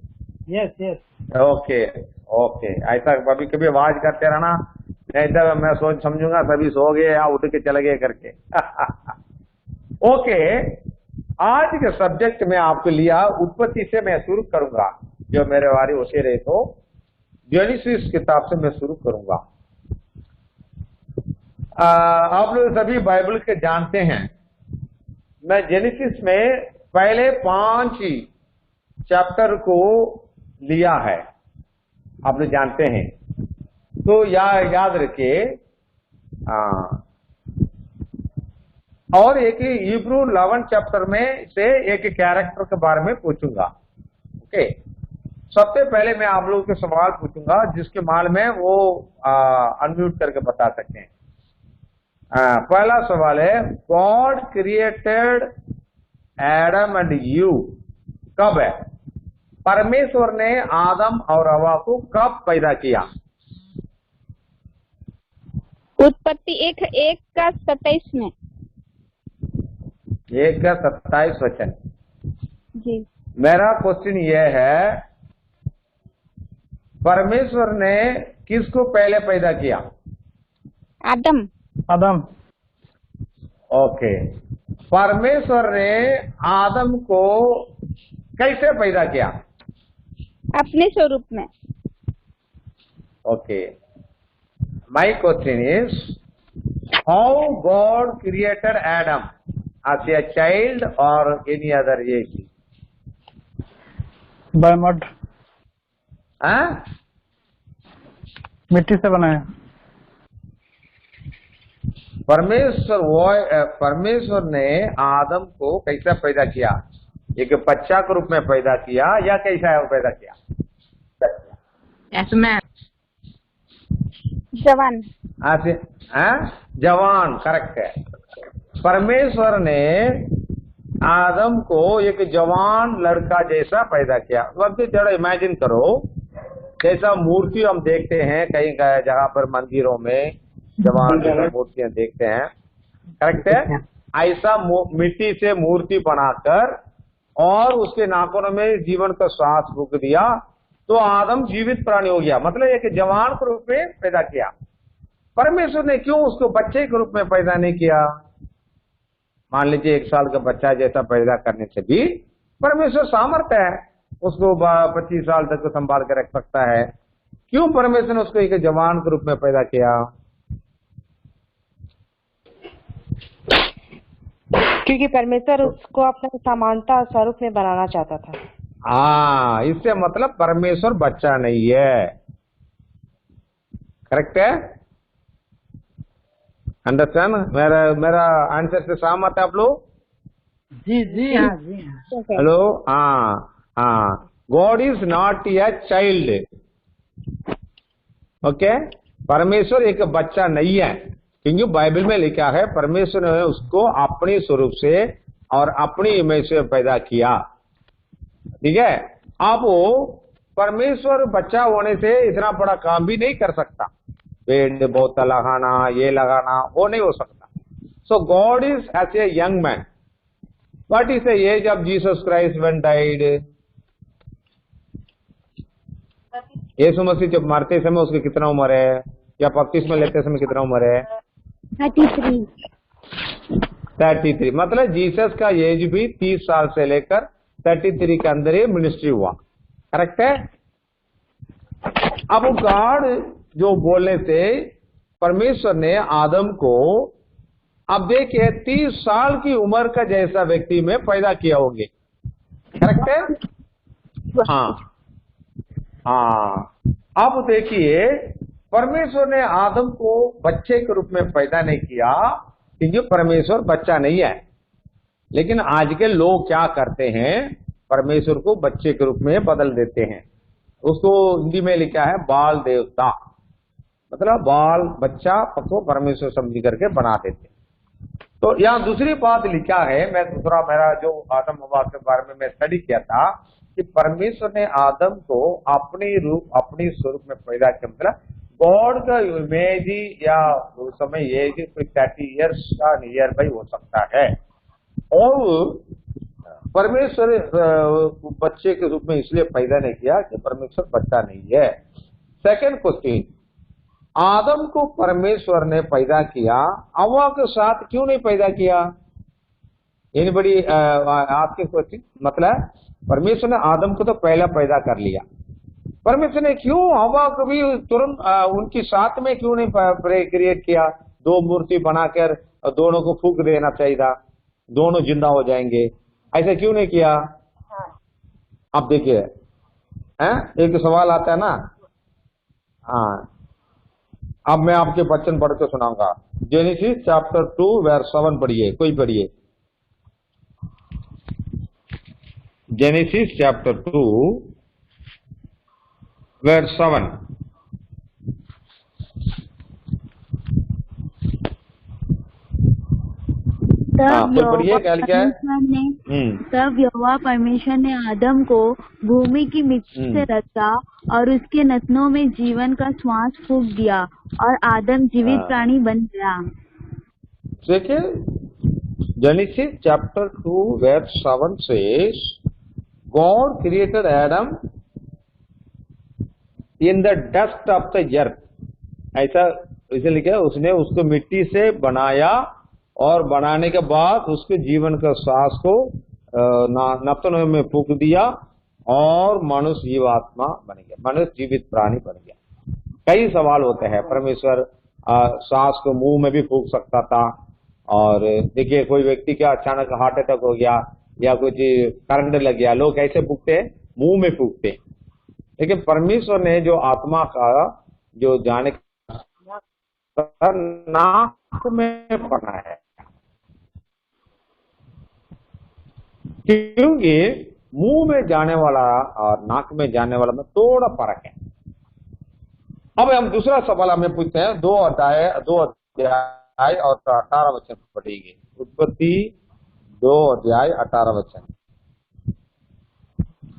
yes yes. Okay okay, ऐसा कभी कभी आवाज करते रहना, नहीं तो मैं सोच समझूंगा सभी सो गए या उठ के चले गए करके। ओके, आज के सब्जेक्ट में आपको लिया, उत्पत्ति से मैं शुरू करूंगा, जो मेरे वारी होते रहे तो जेनेसिस किताब से मैं शुरू करूंगा। आप लोग सभी बाइबल के जानते हैं, मैं जेनेसिस में पहले 5 चैप्टर को लिया है, आप लोग जानते हैं, तो याद रखिए। और एक हिब्रू 11 चैप्टर में से एक कैरेक्टर के बारे में पूछूंगा। ओके, सबसे पहले मैं आप लोगों के सवाल पूछूंगा, जिसके माल में वो अनम्यूट करके बता सकते हैं। पहला सवाल है, God created Adam and you कब है? परमेश्वर ने आदम और हवा को कब पैदा किया? उत्पत्ति 1:27 में। 1:27 वचन। जी। मेरा क्वेश्चन यह है, परमेश्वर ने किसको पहले पैदा किया? आदम। आदम। ओके, परमेश्वर ने आदम को कैसे पैदा किया? अपने स्वरूप में। Okay, my question is, how God created Adam as a child or any other age? By mud, हाँ? मिट्टी से बनाया। परमेश्वर ने आदम को कैसा पैदा किया? एक बच्चा के रूप में पैदा किया या कैसा है वो पैदा किया? As man. जवान। जवान, करेक्ट है। परमेश्वर ने आदम को एक जवान लड़का जैसा पैदा किया। अब जरा इमेजिन करो, जैसा मूर्ति हम देखते हैं कई जगह पर मंदिरों में जवान मूर्तियां देखते हैं, करेक्ट है? ऐसा मिट्टी से मूर्ति बनाकर और उसके नाखूनों में जीवन का श्वास फूंक दिया तो आदम जीवित प्राणी हो गया, मतलब एक जवान के रूप में पैदा किया। परमेश्वर ने क्यों उसको बच्चे के रूप में पैदा नहीं किया? मान लीजिए 1 साल का बच्चा जैसा पैदा करने से भी परमेश्वर सामर्थ्य है, उसको 25 साल तक संभाल कर रख सकता है। क्यों परमेश्वर ने उसको एक जवान के रूप में पैदा किया? क्योंकि परमेश्वर उसको अपने समानता और स्वरूप में बनाना चाहता था। इससे मतलब परमेश्वर बच्चा नहीं है, करेक्ट है? अंडरस्टैंड? मेरा आंसर से सहमत है आप लोग? जी जी हाँ जी हाँ। Hello, God is not a child. Okay, परमेश्वर एक बच्चा नहीं है, क्योंकि बाइबल में लिखा है परमेश्वर ने उसको अपने स्वरूप से और अपनी इमेज से पैदा किया। ठीक है? अब वो परमेश्वर बच्चा होने से इतना बड़ा काम भी नहीं कर सकता, पेड़ पौधा लगाना, ये लगाना, वो नहीं हो सकता। So God is as a young man. What is the age of Jesus Christ when died? Yeshu Masih जब मरते समय उसकी कितना उम्र है, या बपतिस्मा लेते समय कितना उम्र है? 33। मतलब जीसस का एज भी 30 साल से लेकर 33 के अंदर ही मिनिस्ट्री हुआ, करेक्ट है? अब गॉड जो बोलने से परमेश्वर ने आदम को, अब देखिए 30 साल की उम्र का जैसा व्यक्ति में पैदा किया होंगे, करेक्ट है? हाँ। अब देखिए परमेश्वर ने आदम को बच्चे के रूप में पैदा नहीं किया, क्योंकि परमेश्वर बच्चा नहीं है। लेकिन आज के लोग क्या करते हैं, परमेश्वर को बच्चे के रूप में बदल देते हैं। उसको हिंदी में लिखा है बाल देवता, मतलब बाल बच्चा को परमेश्वर समझ करके बना देते। तो यहाँ दूसरी बात लिखा है, मैं दूसरा मेरा जो आदम हवा के बारे में मैं स्टडी किया था कि परमेश्वर ने आदम को अपनी स्वरूप में पैदा किया, मतलब गॉड का इमेज या उस समय एज कोई 30 ईयर्स का नियर बाई हो सकता है। और परमेश्वर बच्चे के रूप में इसलिए पैदा नहीं किया कि परमेश्वर बच्चा नहीं है। सेकंड क्वेश्चन, आदम को परमेश्वर ने पैदा किया, हव्वा के साथ क्यों नहीं पैदा किया? एनीबडी आपके क्वेश्चन? मतलब परमेश्वर ने आदम को तो पहला पैदा कर लिया, परमेश्वर ने क्यों हव्वा को भी तुरंत उनकी साथ में क्यों नहीं क्रिएट किया? दो मूर्ति बनाकर दोनों को फूंक देना चाहिए था, दोनों जिंदा हो जाएंगे, ऐसा क्यों नहीं किया? अब देखिए, एक सवाल आता है ना। हाँ, अब मैं आपके वचन पढ़ के सुनाऊंगा। जेनेसिस चैप्टर 2 वर्स 7 पढ़िए, कोई पढ़िए। Genesis chapter 2 verse 7। तब यहोवा परमेश्वर ने आदम को भूमि की मिट्टी से रचा और उसके नथनों में जीवन का श्वास फूंक दिया और आदम जीवित प्राणी बन गया। देखिए, Genesis chapter 2 verse 7 says God created Adam in the dust of the earth। ऐसा इसे लिखा है, उसने उसको मिट्टी से बनाया और बनाने के बाद उसके जीवन का सांस को नथनों में फूंक दिया और मनुष्य जीवात्मा बन गया, मनुष्य जीवित प्राणी बन गया। कई सवाल होते हैं, परमेश्वर सांस को मुंह में भी फूंक सकता था। और देखिए, कोई व्यक्ति का अचानक हार्ट अटैक हो गया या कुछ करंट लग गया, लोग कैसे फूंकते हैं? मुंह में फूंकते हैं। लेकिन परमेश्वर ने जो आत्मा का जो जाने का नाक में पड़ा है, क्योंकि मुंह में जाने वाला और नाक में जाने वाला में थोड़ा फर्क है। अब हम दूसरा सवाल हमें पूछते हैं, 2 अध्याय और 18 वचन पढ़ेंगे। उत्पत्ति 2 अध्याय 18 वचन,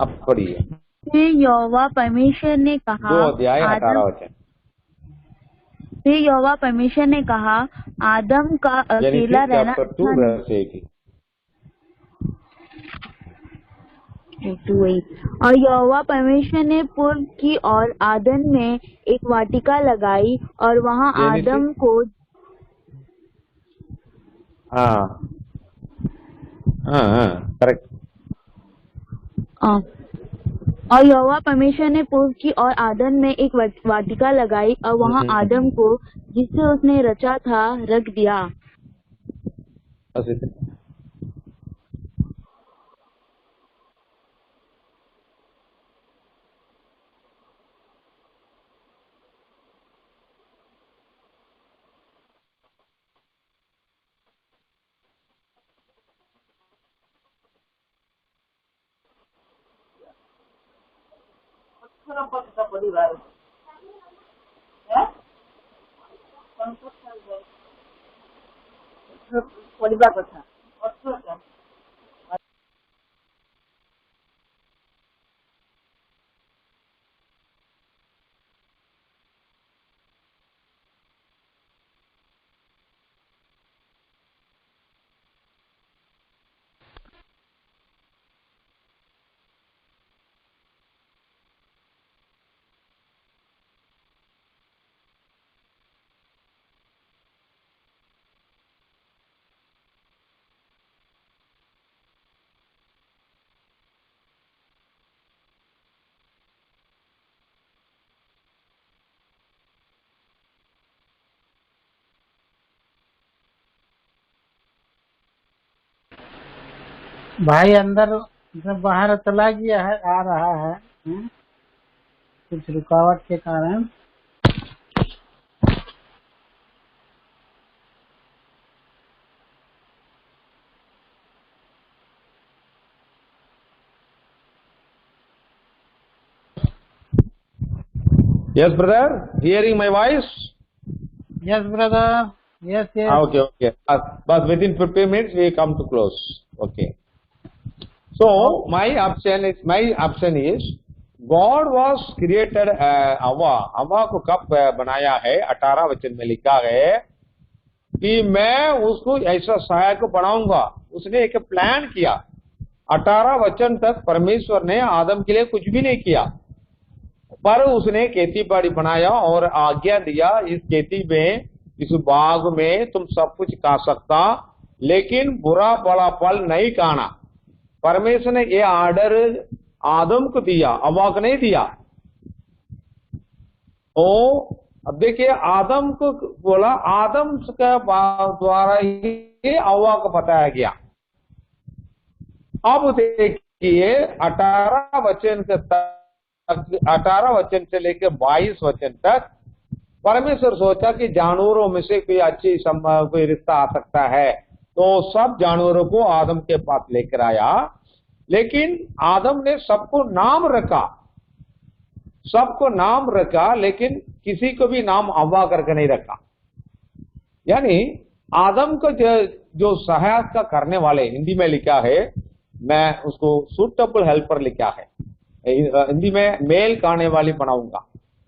अब पढ़िए। फिर यहोवा परमेश्वर ने कहा, 2 अध्याय 18 वचन। फिर यहोवा परमेश्वर ने कहा, आदम का अकेला रहना और यहोवा परमेश्वर ने पूर्व की ओर आदन में एक वाटिका लगाई और वहां आदम को करेक्ट। और यहोवा परमेश्वर ने पूर्व की ओर आदन में एक वाटिका लगाई और वहां आदम को जिससे उसने रचा था रख दिया। भाई अंदर जब बाहर चला गया है, आ रहा है कुछ रुकावट के कारण। Yes, brother, hearing my voice? Yes, brother. Yes. Okay. But within 15 minutes we come to close. Okay. So my option is God was created हवा को कब बनाया है? 18 वचन में लिखा है कि मैं उसको ऐसा सहायक को बनाऊंगा। उसने एक प्लान किया 18 वचन तक परमेश्वर ने आदम के लिए कुछ भी नहीं किया, पर उसने खेती बाड़ी बनाया और आज्ञा दिया, इस खेती में, इस बाग में तुम सब कुछ खा सकता, लेकिन बुरा बड़ा फल नहीं खाना। परमेश्वर ने ये आर्डर आदम को दिया, हव्वा को नहीं दिया। अब देखिए, आदम को बोला, आदम के द्वारा ही हव्वा को बताया गया। अब देखिए 18 वचन से लेकर 22 वचन तक परमेश्वर सोचा कि जानवरों में से कोई रिश्ता आ सकता है, तो सब जानवरों को आदम के पास लेकर आया। लेकिन आदम ने सबको नाम रखा, लेकिन किसी को भी नाम हव्वा करके नहीं रखा। यानी आदम को जो सहायता करने वाले, हिंदी में लिखा है, मैं उसको सूटेबल हेल्पर लिखा है, हिंदी में मेल खाने वाली बनाऊंगा।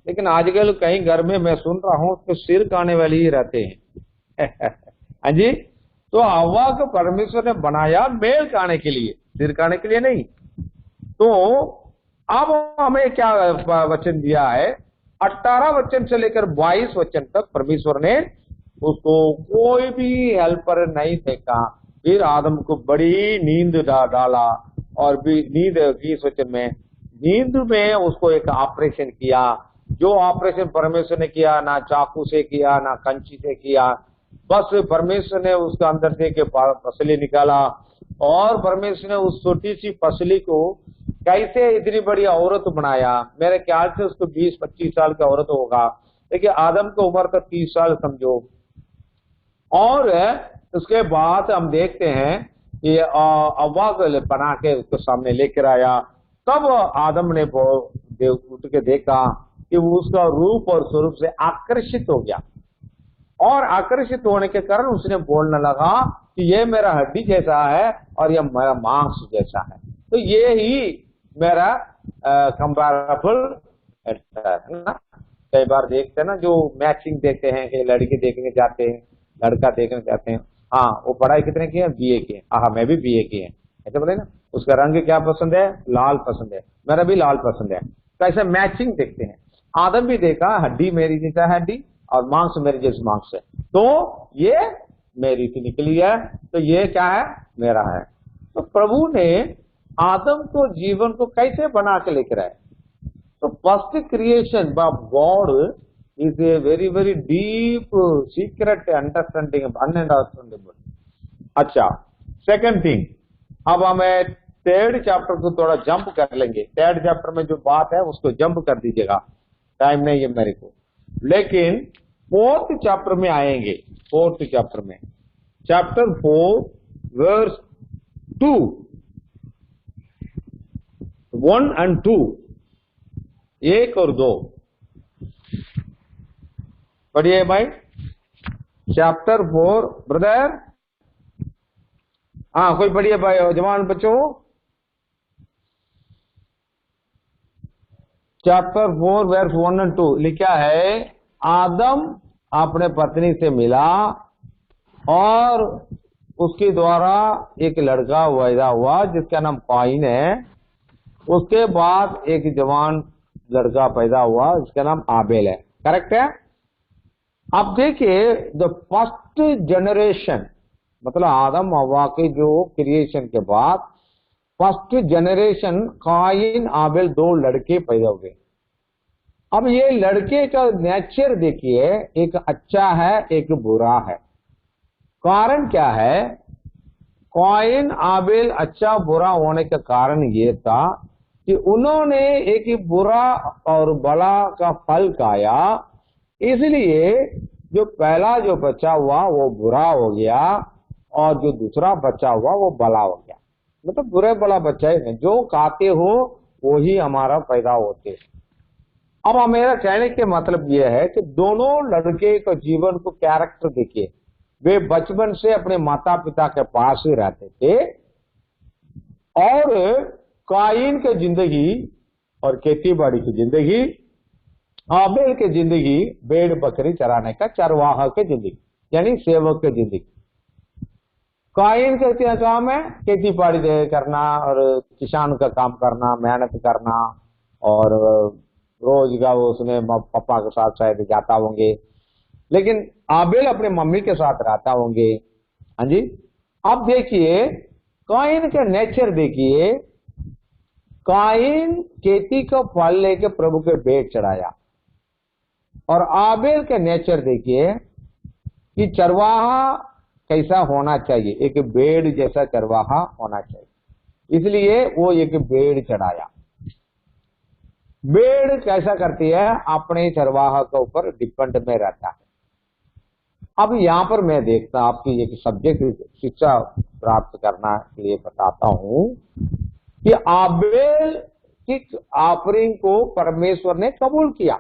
लेकिन आजकल कहीं घर में मैं सुन रहा हूं तो सिर खाने वाले ही रहते हैं। हाँ जी, तो हव्वा को परमेश्वर ने बनाया मेल खाने के लिए, सिर खाने के लिए नहीं। तो अब हमें क्या वचन दिया है, 18 वचन से लेकर 22 वचन तक परमेश्वर ने उसको कोई भी हेल्पर नहीं फेंका। फिर आदम को बड़ी नींद डाला, और भी नींद 20 वचन में, नींद में उसको एक ऑपरेशन किया। जो ऑपरेशन परमेश्वर ने किया, ना चाकू से किया, ना कंची से किया, बस परमेश्वर ने उसका अंदर से के पसली निकाला, और परमेश्वर ने उस छोटी सी पसली को कैसे इतनी बड़ी औरत बनाया। मेरे ख्याल से उसको 20-25 साल का औरत होगा, देखिए आदम की उम्र तो 30 साल समझो। और उसके बाद हम देखते हैं कि हव्वा को बना के उसके सामने लेकर आया। तब आदम ने उठ के देखा कि उसका रूप और स्वरूप से आकर्षित हो गया, और आकर्षित होने के कारण उसने बोलने लगा कि ये मेरा हड्डी जैसा है और ये मेरा मांस जैसा है। तो ये ही मेरा कंपैरेबल है ना। कई बार देखते हैं ना, जो मैचिंग देखते हैं कि लड़की देखने जाते हैं, लड़का देखने जाते हैं, हाँ वो पढ़ाई कितने की है, बीए की है, हाँ मैं भी बीए की है, ऐसे बोले ना। उसका रंग क्या पसंद है, लाल पसंद है, मेरा भी लाल पसंद है। तो ऐसे मैचिंग देखते हैं। आदम भी देखा, हड्डी मेरी जैसा हड्डी और मांस मेरी जैसी मांस है, तो ये मेरी की निकली है, तो ये क्या है, मेरा है। तो प्रभु ने आदम को जीवन को कैसे बना के लेकर आए। तो first creation by God is a very very deep secret understanding, ununderstandable. अच्छा, सेकंड थिंग, अब हमें 3rd चैप्टर को थोड़ा जंप कर लेंगे। 3rd चैप्टर में जो बात है उसको जंप कर दीजिएगा, टाइम नहीं है मेरे को। लेकिन 4th चैप्टर में आएंगे। 4th चैप्टर में, चैप्टर 4 वर्स 2, 1 और 2, 1 और 2 पढ़िए भाई। चैप्टर 4 ब्रदर, हाँ कोई पढ़िए भाई, जवान बच्चों। चैप्टर 4 वर्स 1 और 2 लिखा है, आदम अपने पत्नी से मिला और उसके द्वारा एक लड़का पैदा हुआ जिसका नाम काइन है। उसके बाद एक जवान लड़का पैदा हुआ जिसका नाम आबेल है। करेक्ट है। अब देखिए, द फर्स्ट जनरेशन, मतलब आदम हव्वा के जो क्रिएशन के बाद फर्स्ट जनरेशन काइन आबेल, 2 लड़के पैदा हुए। अब ये लड़के का नेचर देखिए, एक अच्छा है एक बुरा है। कारण क्या है, काइन आबेल अच्छा बुरा होने का कारण ये था कि उन्होंने एक बुरा और भला का फल खाया, इसलिए जो पहला जो बच्चा हुआ वो बुरा हो गया और जो दूसरा बच्चा हुआ वो भला हो गया। मतलब बुरे भला बच्चा ही नहीं, जो खाते हो वो ही हमारा पैदा होते। अब मेरा कहने के मतलब ये है कि दोनों लड़के के जीवन को कैरेक्टर देखिए, वे बचपन से अपने माता पिता के पास ही रहते थे, और काइन की जिंदगी और खेती बाड़ी की जिंदगी, आबेल की जिंदगी भेड़ बकरी चराने का चरवाहा की जिंदगी, यानी सेवक की जिंदगी। कायन का क्या काम है? खेती बाड़ी करना और किसान का काम करना, मेहनत करना, और रोज का वो उसने पापा के साथ शायद जाता होंगे, लेकिन आबेल अपने मम्मी के साथ रहता होंगे। हाँ जी। अब देखिए कायन का नेचर देखिए, कायन खेती का फल लेके प्रभु के भेंट चढ़ाया, और आबेल का नेचर देखिए कि चरवाहा कैसा होना चाहिए, एक भेड़ जैसा चरवाहा होना चाहिए, इसलिए वो एक भेड़ चढ़ाया। भेड़ कैसा करती है? अपने चरवाहा के ऊपर डिपेंड में रहता है। अब यहाँ पर मैं देखता आपकी एक सब्जेक्ट शिक्षा प्राप्त करना के लिए बताता हूँ कि आबेल की ऑफरिंग को परमेश्वर ने कबूल किया।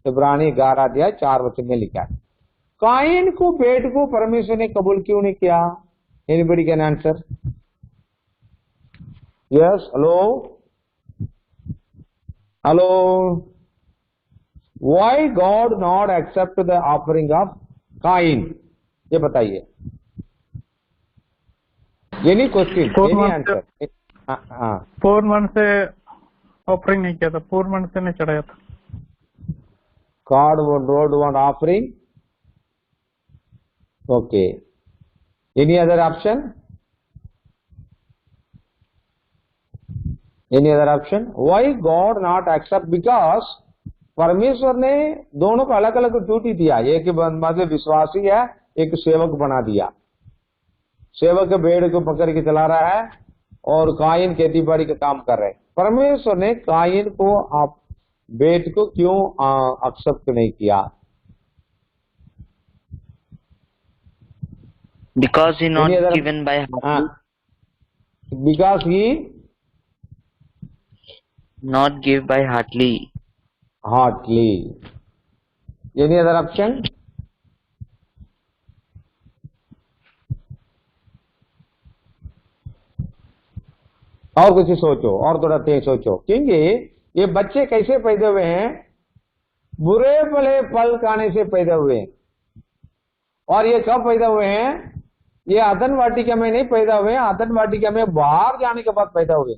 इब्रानी 11:4 में लिखा है। कायन को भेंट को परमेश्वर ने कबूल क्यों नहीं किया? Anybody can answer? Yes, hello hello. Why God not accept the offering of Cain? ये बताइए। ये नहीं क्वेश्चन, ये नहीं आंसर। हाँ, 4 मंथ से ऑफरिंग नहीं किया था, 4 मंथ से नहीं चढ़ाया था। God would want offering. Okay. Any other option? Any other option? Why God not accept? Because परमेश्वर ने दोनों को अलग अलग ड्यूटी दिया। एक मतलब विश्वासी है, एक सेवक बना दिया। सेवक भेड़ को पकड़ के चला रहा है और कायन खेती बाड़ी का काम कर रहे हैं। परमेश्वर ने कायन को आप भेंट को क्यों एक्सेप्ट नहीं किया? Because he not given by heart. Because he not give by heartily. Any other option? और कुछ सोचो, और थोड़ा तेज सोचो, क्योंकि ये बच्चे कैसे पैदा हुए हैं? बुरे भले फल खाने से पैदा हुए हैं। और ये कब पैदा हुए हैं? ये आदन वाटिका में नहीं पैदा हुए, आदन वाटिका में बाहर जाने के बाद पैदा हुए।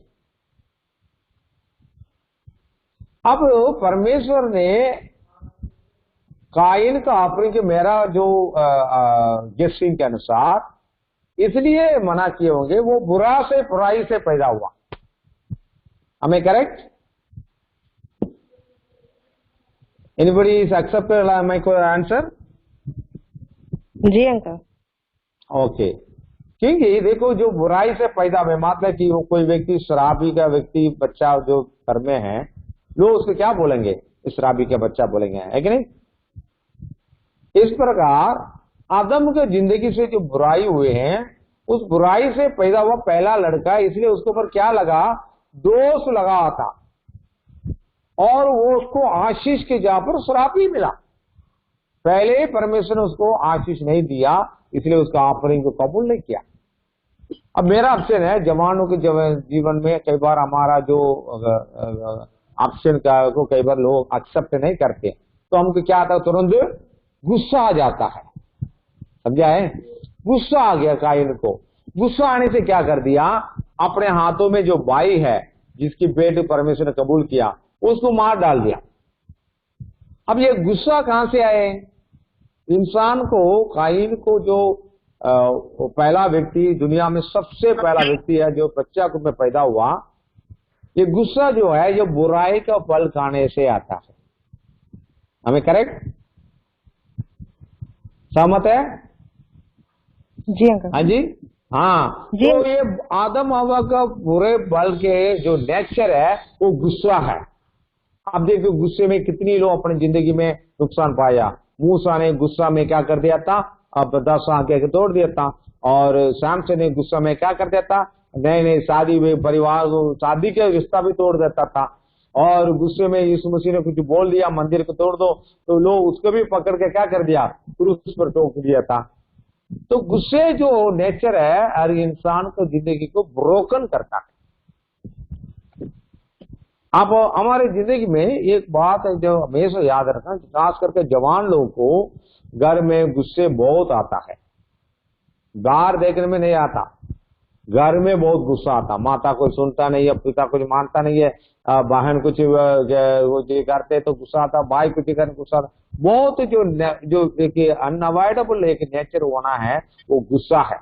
अब परमेश्वर ने कायन का ऑफरिंग के मेरा जो गेसिंग के अनुसार इसलिए मना किए होंगे, वो बुरा से बुराई से पैदा हुआ। हमें correct? Anybody is accepted my answer? जी अंकल। ओके। क्योंकि देखो जो बुराई से पैदा हुए, मतलब कि वो कोई व्यक्ति शराबी का व्यक्ति बच्चा जो घर में है, लोग उसको क्या बोलेंगे? शराबी का बच्चा बोलेंगे, है कि नहीं? इस प्रकार आदम के जिंदगी से जो बुराई हुए हैं, उस बुराई से पैदा हुआ पहला लड़का, इसलिए उसके ऊपर क्या लगा? दोष लगा था, और वो उसको आशीष के जगह पर श्राप ही मिला। पहले परमेश्वर ने उसको आशीष नहीं दिया, इसलिए उसका ऑफरिंग को कबूल नहीं किया। अब मेरा ऑप्शन है, जवानों के जीवन में कई बार हमारा जो ऑप्शन का को कई बार लोग एक्सेप्ट नहीं करते, तो हमको क्या आता है? तुरंत गुस्सा आ जाता है। समझा है? गुस्सा आ गया कायन को। गुस्सा आने से क्या कर दिया? अपने हाथों में जो बाई है, जिसकी भेंट परमेश्वर ने कबूल किया, उसको मार डाल दिया। अब ये गुस्सा कहां से आए? इंसान को, कायन को, जो पहला व्यक्ति दुनिया में सबसे पहला व्यक्ति है जो बच्चा को में पैदा हुआ, ये गुस्सा जो है ये बुराई का फल खाने से आता है। हमें करेक्ट? सहमत है? जी अंकल। हाँ जी, हाँ। जी। तो ये आदम हवा का बुरे फल के जो नेचर है वो गुस्सा है। अब देखो गुस्से में कितनी लोग अपनी जिंदगी में नुकसान पाया। मूसा ने गुस्सा में क्या कर दिया था? अब 10 आंखें तोड़ दिया था। और सैमसन ने गुस्सा में क्या कर दिया था? नए शादी में परिवार को, शादी का रिश्ता भी तोड़ देता था। और गुस्से में यीशु मसीह ने कुछ बोल दिया, मंदिर को तोड़ दो, तो लोग उसको भी पकड़ के क्या कर दिया? क्रूस पर ठोक दिया था। तो गुस्से जो नेचर है हर इंसान को जिंदगी को ब्रोकन करता है। अब हमारे जिंदगी में एक बात है जो हमेशा याद रखना, खास करके जवान लोगों को घर में गुस्से बहुत आता है। बाहर देखने में नहीं आता, घर में बहुत गुस्सा आता। माता कोई सुनता नहीं है, पिता कुछ मानता नहीं है, बहन कुछ वो करते तो गुस्सा आता, भाई कुछ करने गुस्सा आता। बहुत जो एक अनअवॉइडेबल एक नेचर होना है वो गुस्सा है।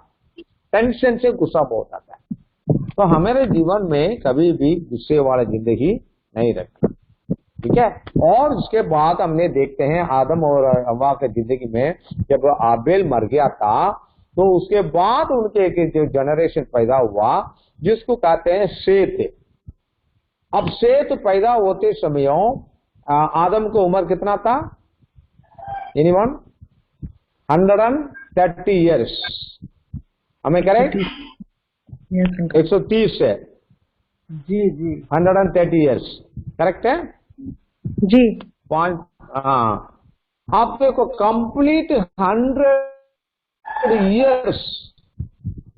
टेंशन से गुस्सा बहुत आता है। तो हमारे जीवन में कभी भी गुस्से वाली जिंदगी नहीं रखना, ठीक है। और उसके बाद हमने देखते हैं आदम और हव्वा के जिंदगी में जब आबेल मर गया था तो उसके बाद उनके एक जो जनरेशन पैदा हुआ जिसको कहते हैं सेत। अब सेत पैदा होते समय आदम को उम्र कितना था? एनीवन? 130 इयर्स, हमें करेक्ट? 130 है जी जी 130 इयर्स करेक्ट है जी। 5। हाँ, आप देखो कंप्लीट 100 इयर्स,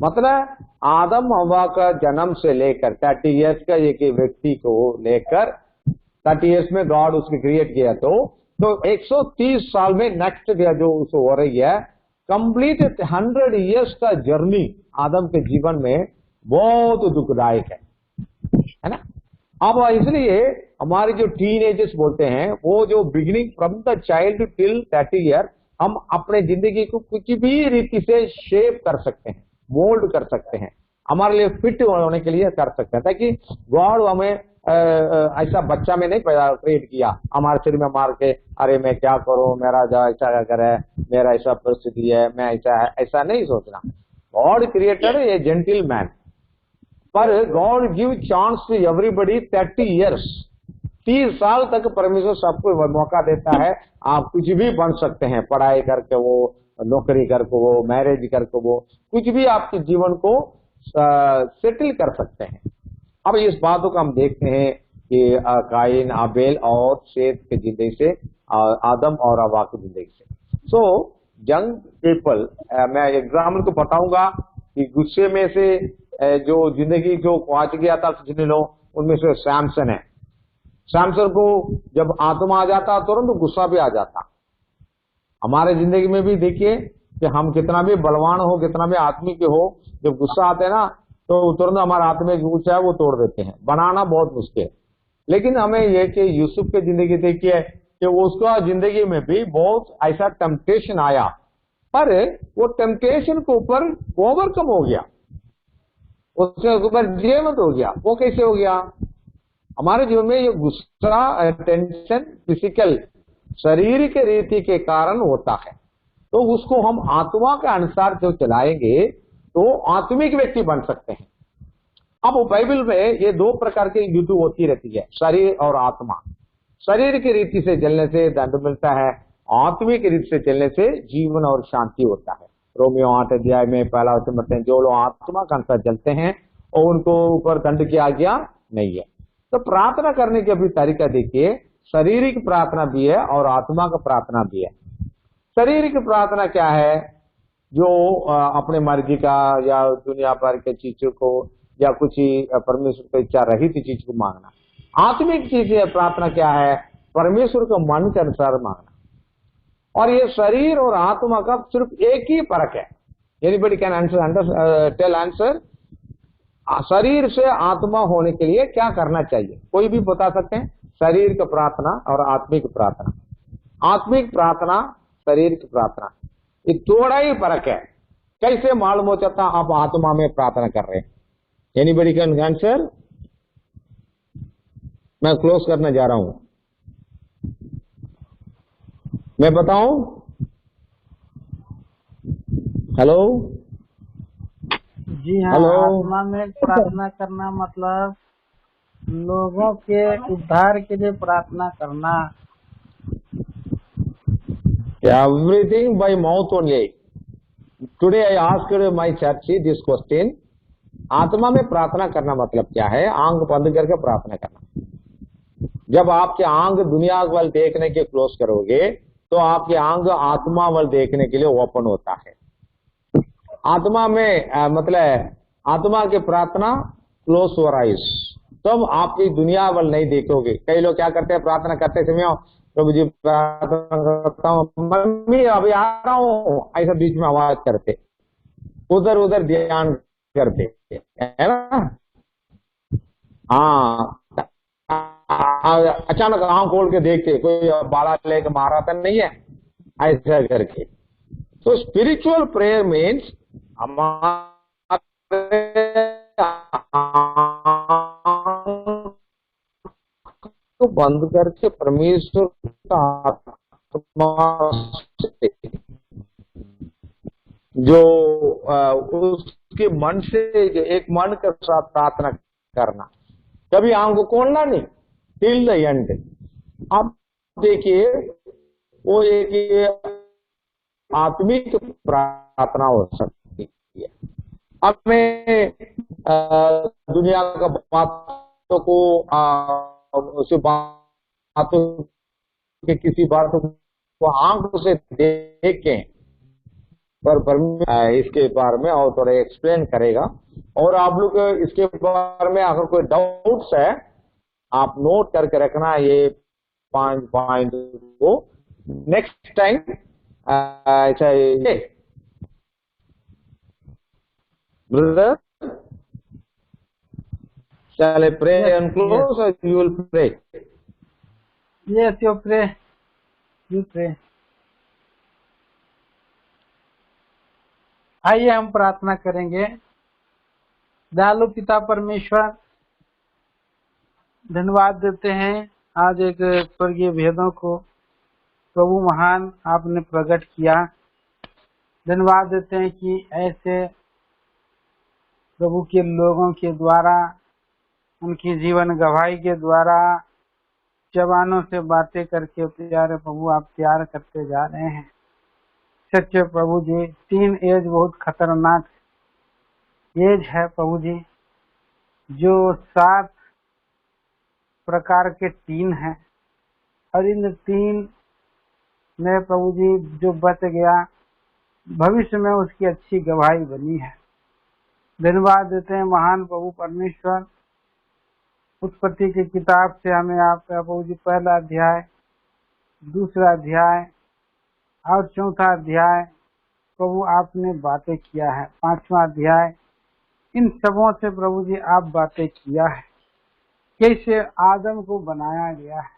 मतलब आदम हव्वा का जन्म से लेकर 30 इयर्स का एक व्यक्ति को लेकर 30 इयर्स में गॉड उसकी क्रिएट किया तो 130 साल में नेक्स्ट जो उसको हो रही है कंप्लीट 100 इयर्स का जर्नी आदम के जीवन में बहुत दुखदायक है ना। अब इसलिए हमारे जो टीनेजर्स बोलते हैं वो जो beginning from the child till 30 year हम अपने जिंदगी को कुछ भी रीति से शेप कर सकते हैं, मोल्ड कर सकते हैं, हमारे लिए फिट होने के लिए कर सकते हैं, ताकि गॉड हमें ऐसा बच्चा में नहीं पैदा क्रिएट किया हमारे सिर में मार के अरे मैं क्या करूं, मेरा जो ऐसा अगर है, मेरा ऐसा परिस्थिति है, मैं ऐसा है, ऐसा नहीं सोचना। God creator a gentleman, पर God give chance to everybody 30 years. 30 साल तक परमेश्वर सबको मौका देता है, आप कुछ भी बन सकते हैं, पढ़ाई करके वो, नौकरी करके वो, मैरिज करके वो, कुछ भी आपके जीवन को सेटल कर सकते हैं। अब इस बातों को हम देखते हैं कि काइन, आबेल और शेत के जिंदगी से, आदम और हव्वा की जिंदगी से। सो यंग पीपल, मैं एग्जाम्पल को बताऊंगा कि गुस्से में से जो जिंदगी जो पहुंच गया था जिन लोग उनमें से सैमसन है। सैमसन को जब आत्मा आ जाता तुरंत गुस्सा भी आ जाता। हमारे जिंदगी में भी देखिए कि हम कितना भी बलवान हो, कितना भी आत्मिक हो, जब गुस्सा आते हैं ना तो तुरंत हमारा आत्मिक गुस्सा है वो तोड़ देते हैं, बनाना बहुत मुश्किल है। लेकिन हमें यह कि यूसुफ की जिंदगी देखिए कि उसका जिंदगी में भी बहुत ऐसा टेम्पटेशन आया, पर वो टेम्पटेशन के ऊपर ओवरकम हो गया, उसके ऊपर जीवंत हो गया। वो कैसे हो गया? हमारे जीवन में ये गुस्सा, टेंशन फिजिकल शरीर के रीति के कारण होता है, तो उसको हम आत्मा के अनुसार जो चलाएंगे तो आत्मिक व्यक्ति बन सकते हैं। अब बाइबल में ये 2 प्रकार की युद्ध होती रहती है, शरीर और आत्मा। शरीर की रीति से चलने से दंड मिलता है, आत्मिक रीति से चलने से जीवन और शांति होता है। रोमियो 8 अध्याय में पहला वचन बताते हैं, जो लोग आत्मा के अनुसार चलते हैं और उनको ऊपर दंड की आज्ञा नहीं है। तो प्रार्थना करने के भी तरीका देखिए, शारीरिक प्रार्थना भी है और आत्मा का प्रार्थना भी है। शारीरिक प्रार्थना क्या है? जो अपने मर्जी का या दुनिया भर के चीजों को या कुछ परमेश्वर की इच्छा रहित चीज को मांगना। आत्मिक चीज प्रार्थना क्या है? परमेश्वर को मन के अनुसार मांगना। और ये शरीर और आत्मा का सिर्फ एक ही फर्क है। Anybody can answer, tell answer. शरीर से आत्मा होने के लिए क्या करना चाहिए? कोई भी बता सकते हैं? शरीर की प्रार्थना और आत्मिक प्रार्थना। आत्मिक प्रार्थना, शरीर की प्रार्थना, ये थोड़ा ही फर्क है। कैसे मालूम हो जाता आप आत्मा में प्रार्थना कर रहे हैं? Anybody can answer? मैं क्लोज करने जा रहा हूं, मैं बताऊं? हेलो जी हाँ, हेलो? आत्मा में प्रार्थना करना मतलब लोगों के उद्धार के लिए प्रार्थना करना। Everything by mouth only. Today I asked my church this question. आत्मा में प्रार्थना करना मतलब क्या है? आंख बंद करके प्रार्थना करना। जब आपके आंख दुनिया वाल देखने के क्लोज करोगे तो आपके आंख आत्मा वाल देखने के लिए ओपन होता है। आत्मा में मतलब आत्मा की प्रार्थना क्लोज योर आइज, तब आपकी दुनिया वाल नहीं देखोगे। कई लोग क्या करते हैं? प्रार्थना करते समय प्रभु जी प्रार्थना करता हूँ, मम्मी अभी आ रहा हूँ, ऐसा बीच में आवाज करते। उधर उधर ध्यान करते है ना। हाँ, अचानक आंख खोल के देखते कोई बाला लेके मारा तो नहीं है, ऐसा करके। तो स्पिरिचुअल प्रेयर मीन्स हमारे तो बंद करके परमेश्वर का आत्मा से जो उसके मन से एक मन के साथ प्रार्थना करना, कभी आंख को खोलना नहीं, टिल द एंड। अब देखिए वो एक आत्मिक प्रार्थना हो सकती है। अब मैं दुनिया का बातों को उस बातों के किसी बात को आंखों से देखें, पर इसके बारे में और थोड़ा एक्सप्लेन करेगा। और आप लोग इसके बारे में अगर कोई डाउट्स है आप नोट करके रखना ये 5 पॉइंट को। नेक्स्ट टाइम ऐसा brother, shall I pray and close or you will pray? Yes, you pray. You pray. आइए हम प्रार्थना करेंगे। दयालु पिता परमेश्वर, धन्यवाद देते हैं आज एक स्वर्गीय भेदों को प्रभु महान आपने प्रकट किया। धन्यवाद देते हैं कि ऐसे प्रभु के लोगों के द्वारा, उनकी जीवन गवाही के द्वारा जवानों से बातें करके प्यारे प्रभु आप प्यार करते जा रहे हैं। सच्चे प्रभु जी, 3 एज बहुत खतरनाक एज है प्रभु जी, जो 7 प्रकार के 3 हैं, और इन 3 में प्रभु जी जो बच गया भविष्य में उसकी अच्छी गवाही बनी है। धन्यवाद देते हैं महान प्रभु परमेश्वर। उत्पत्ति की किताब से हमें आपका प्रभु जी 1 अध्याय, 2 अध्याय और 4 अध्याय प्रभु आपने बातें किया है। 5वां अध्याय, इन सबों से प्रभु जी आप बातें किया है, कैसे आदम को बनाया गया है,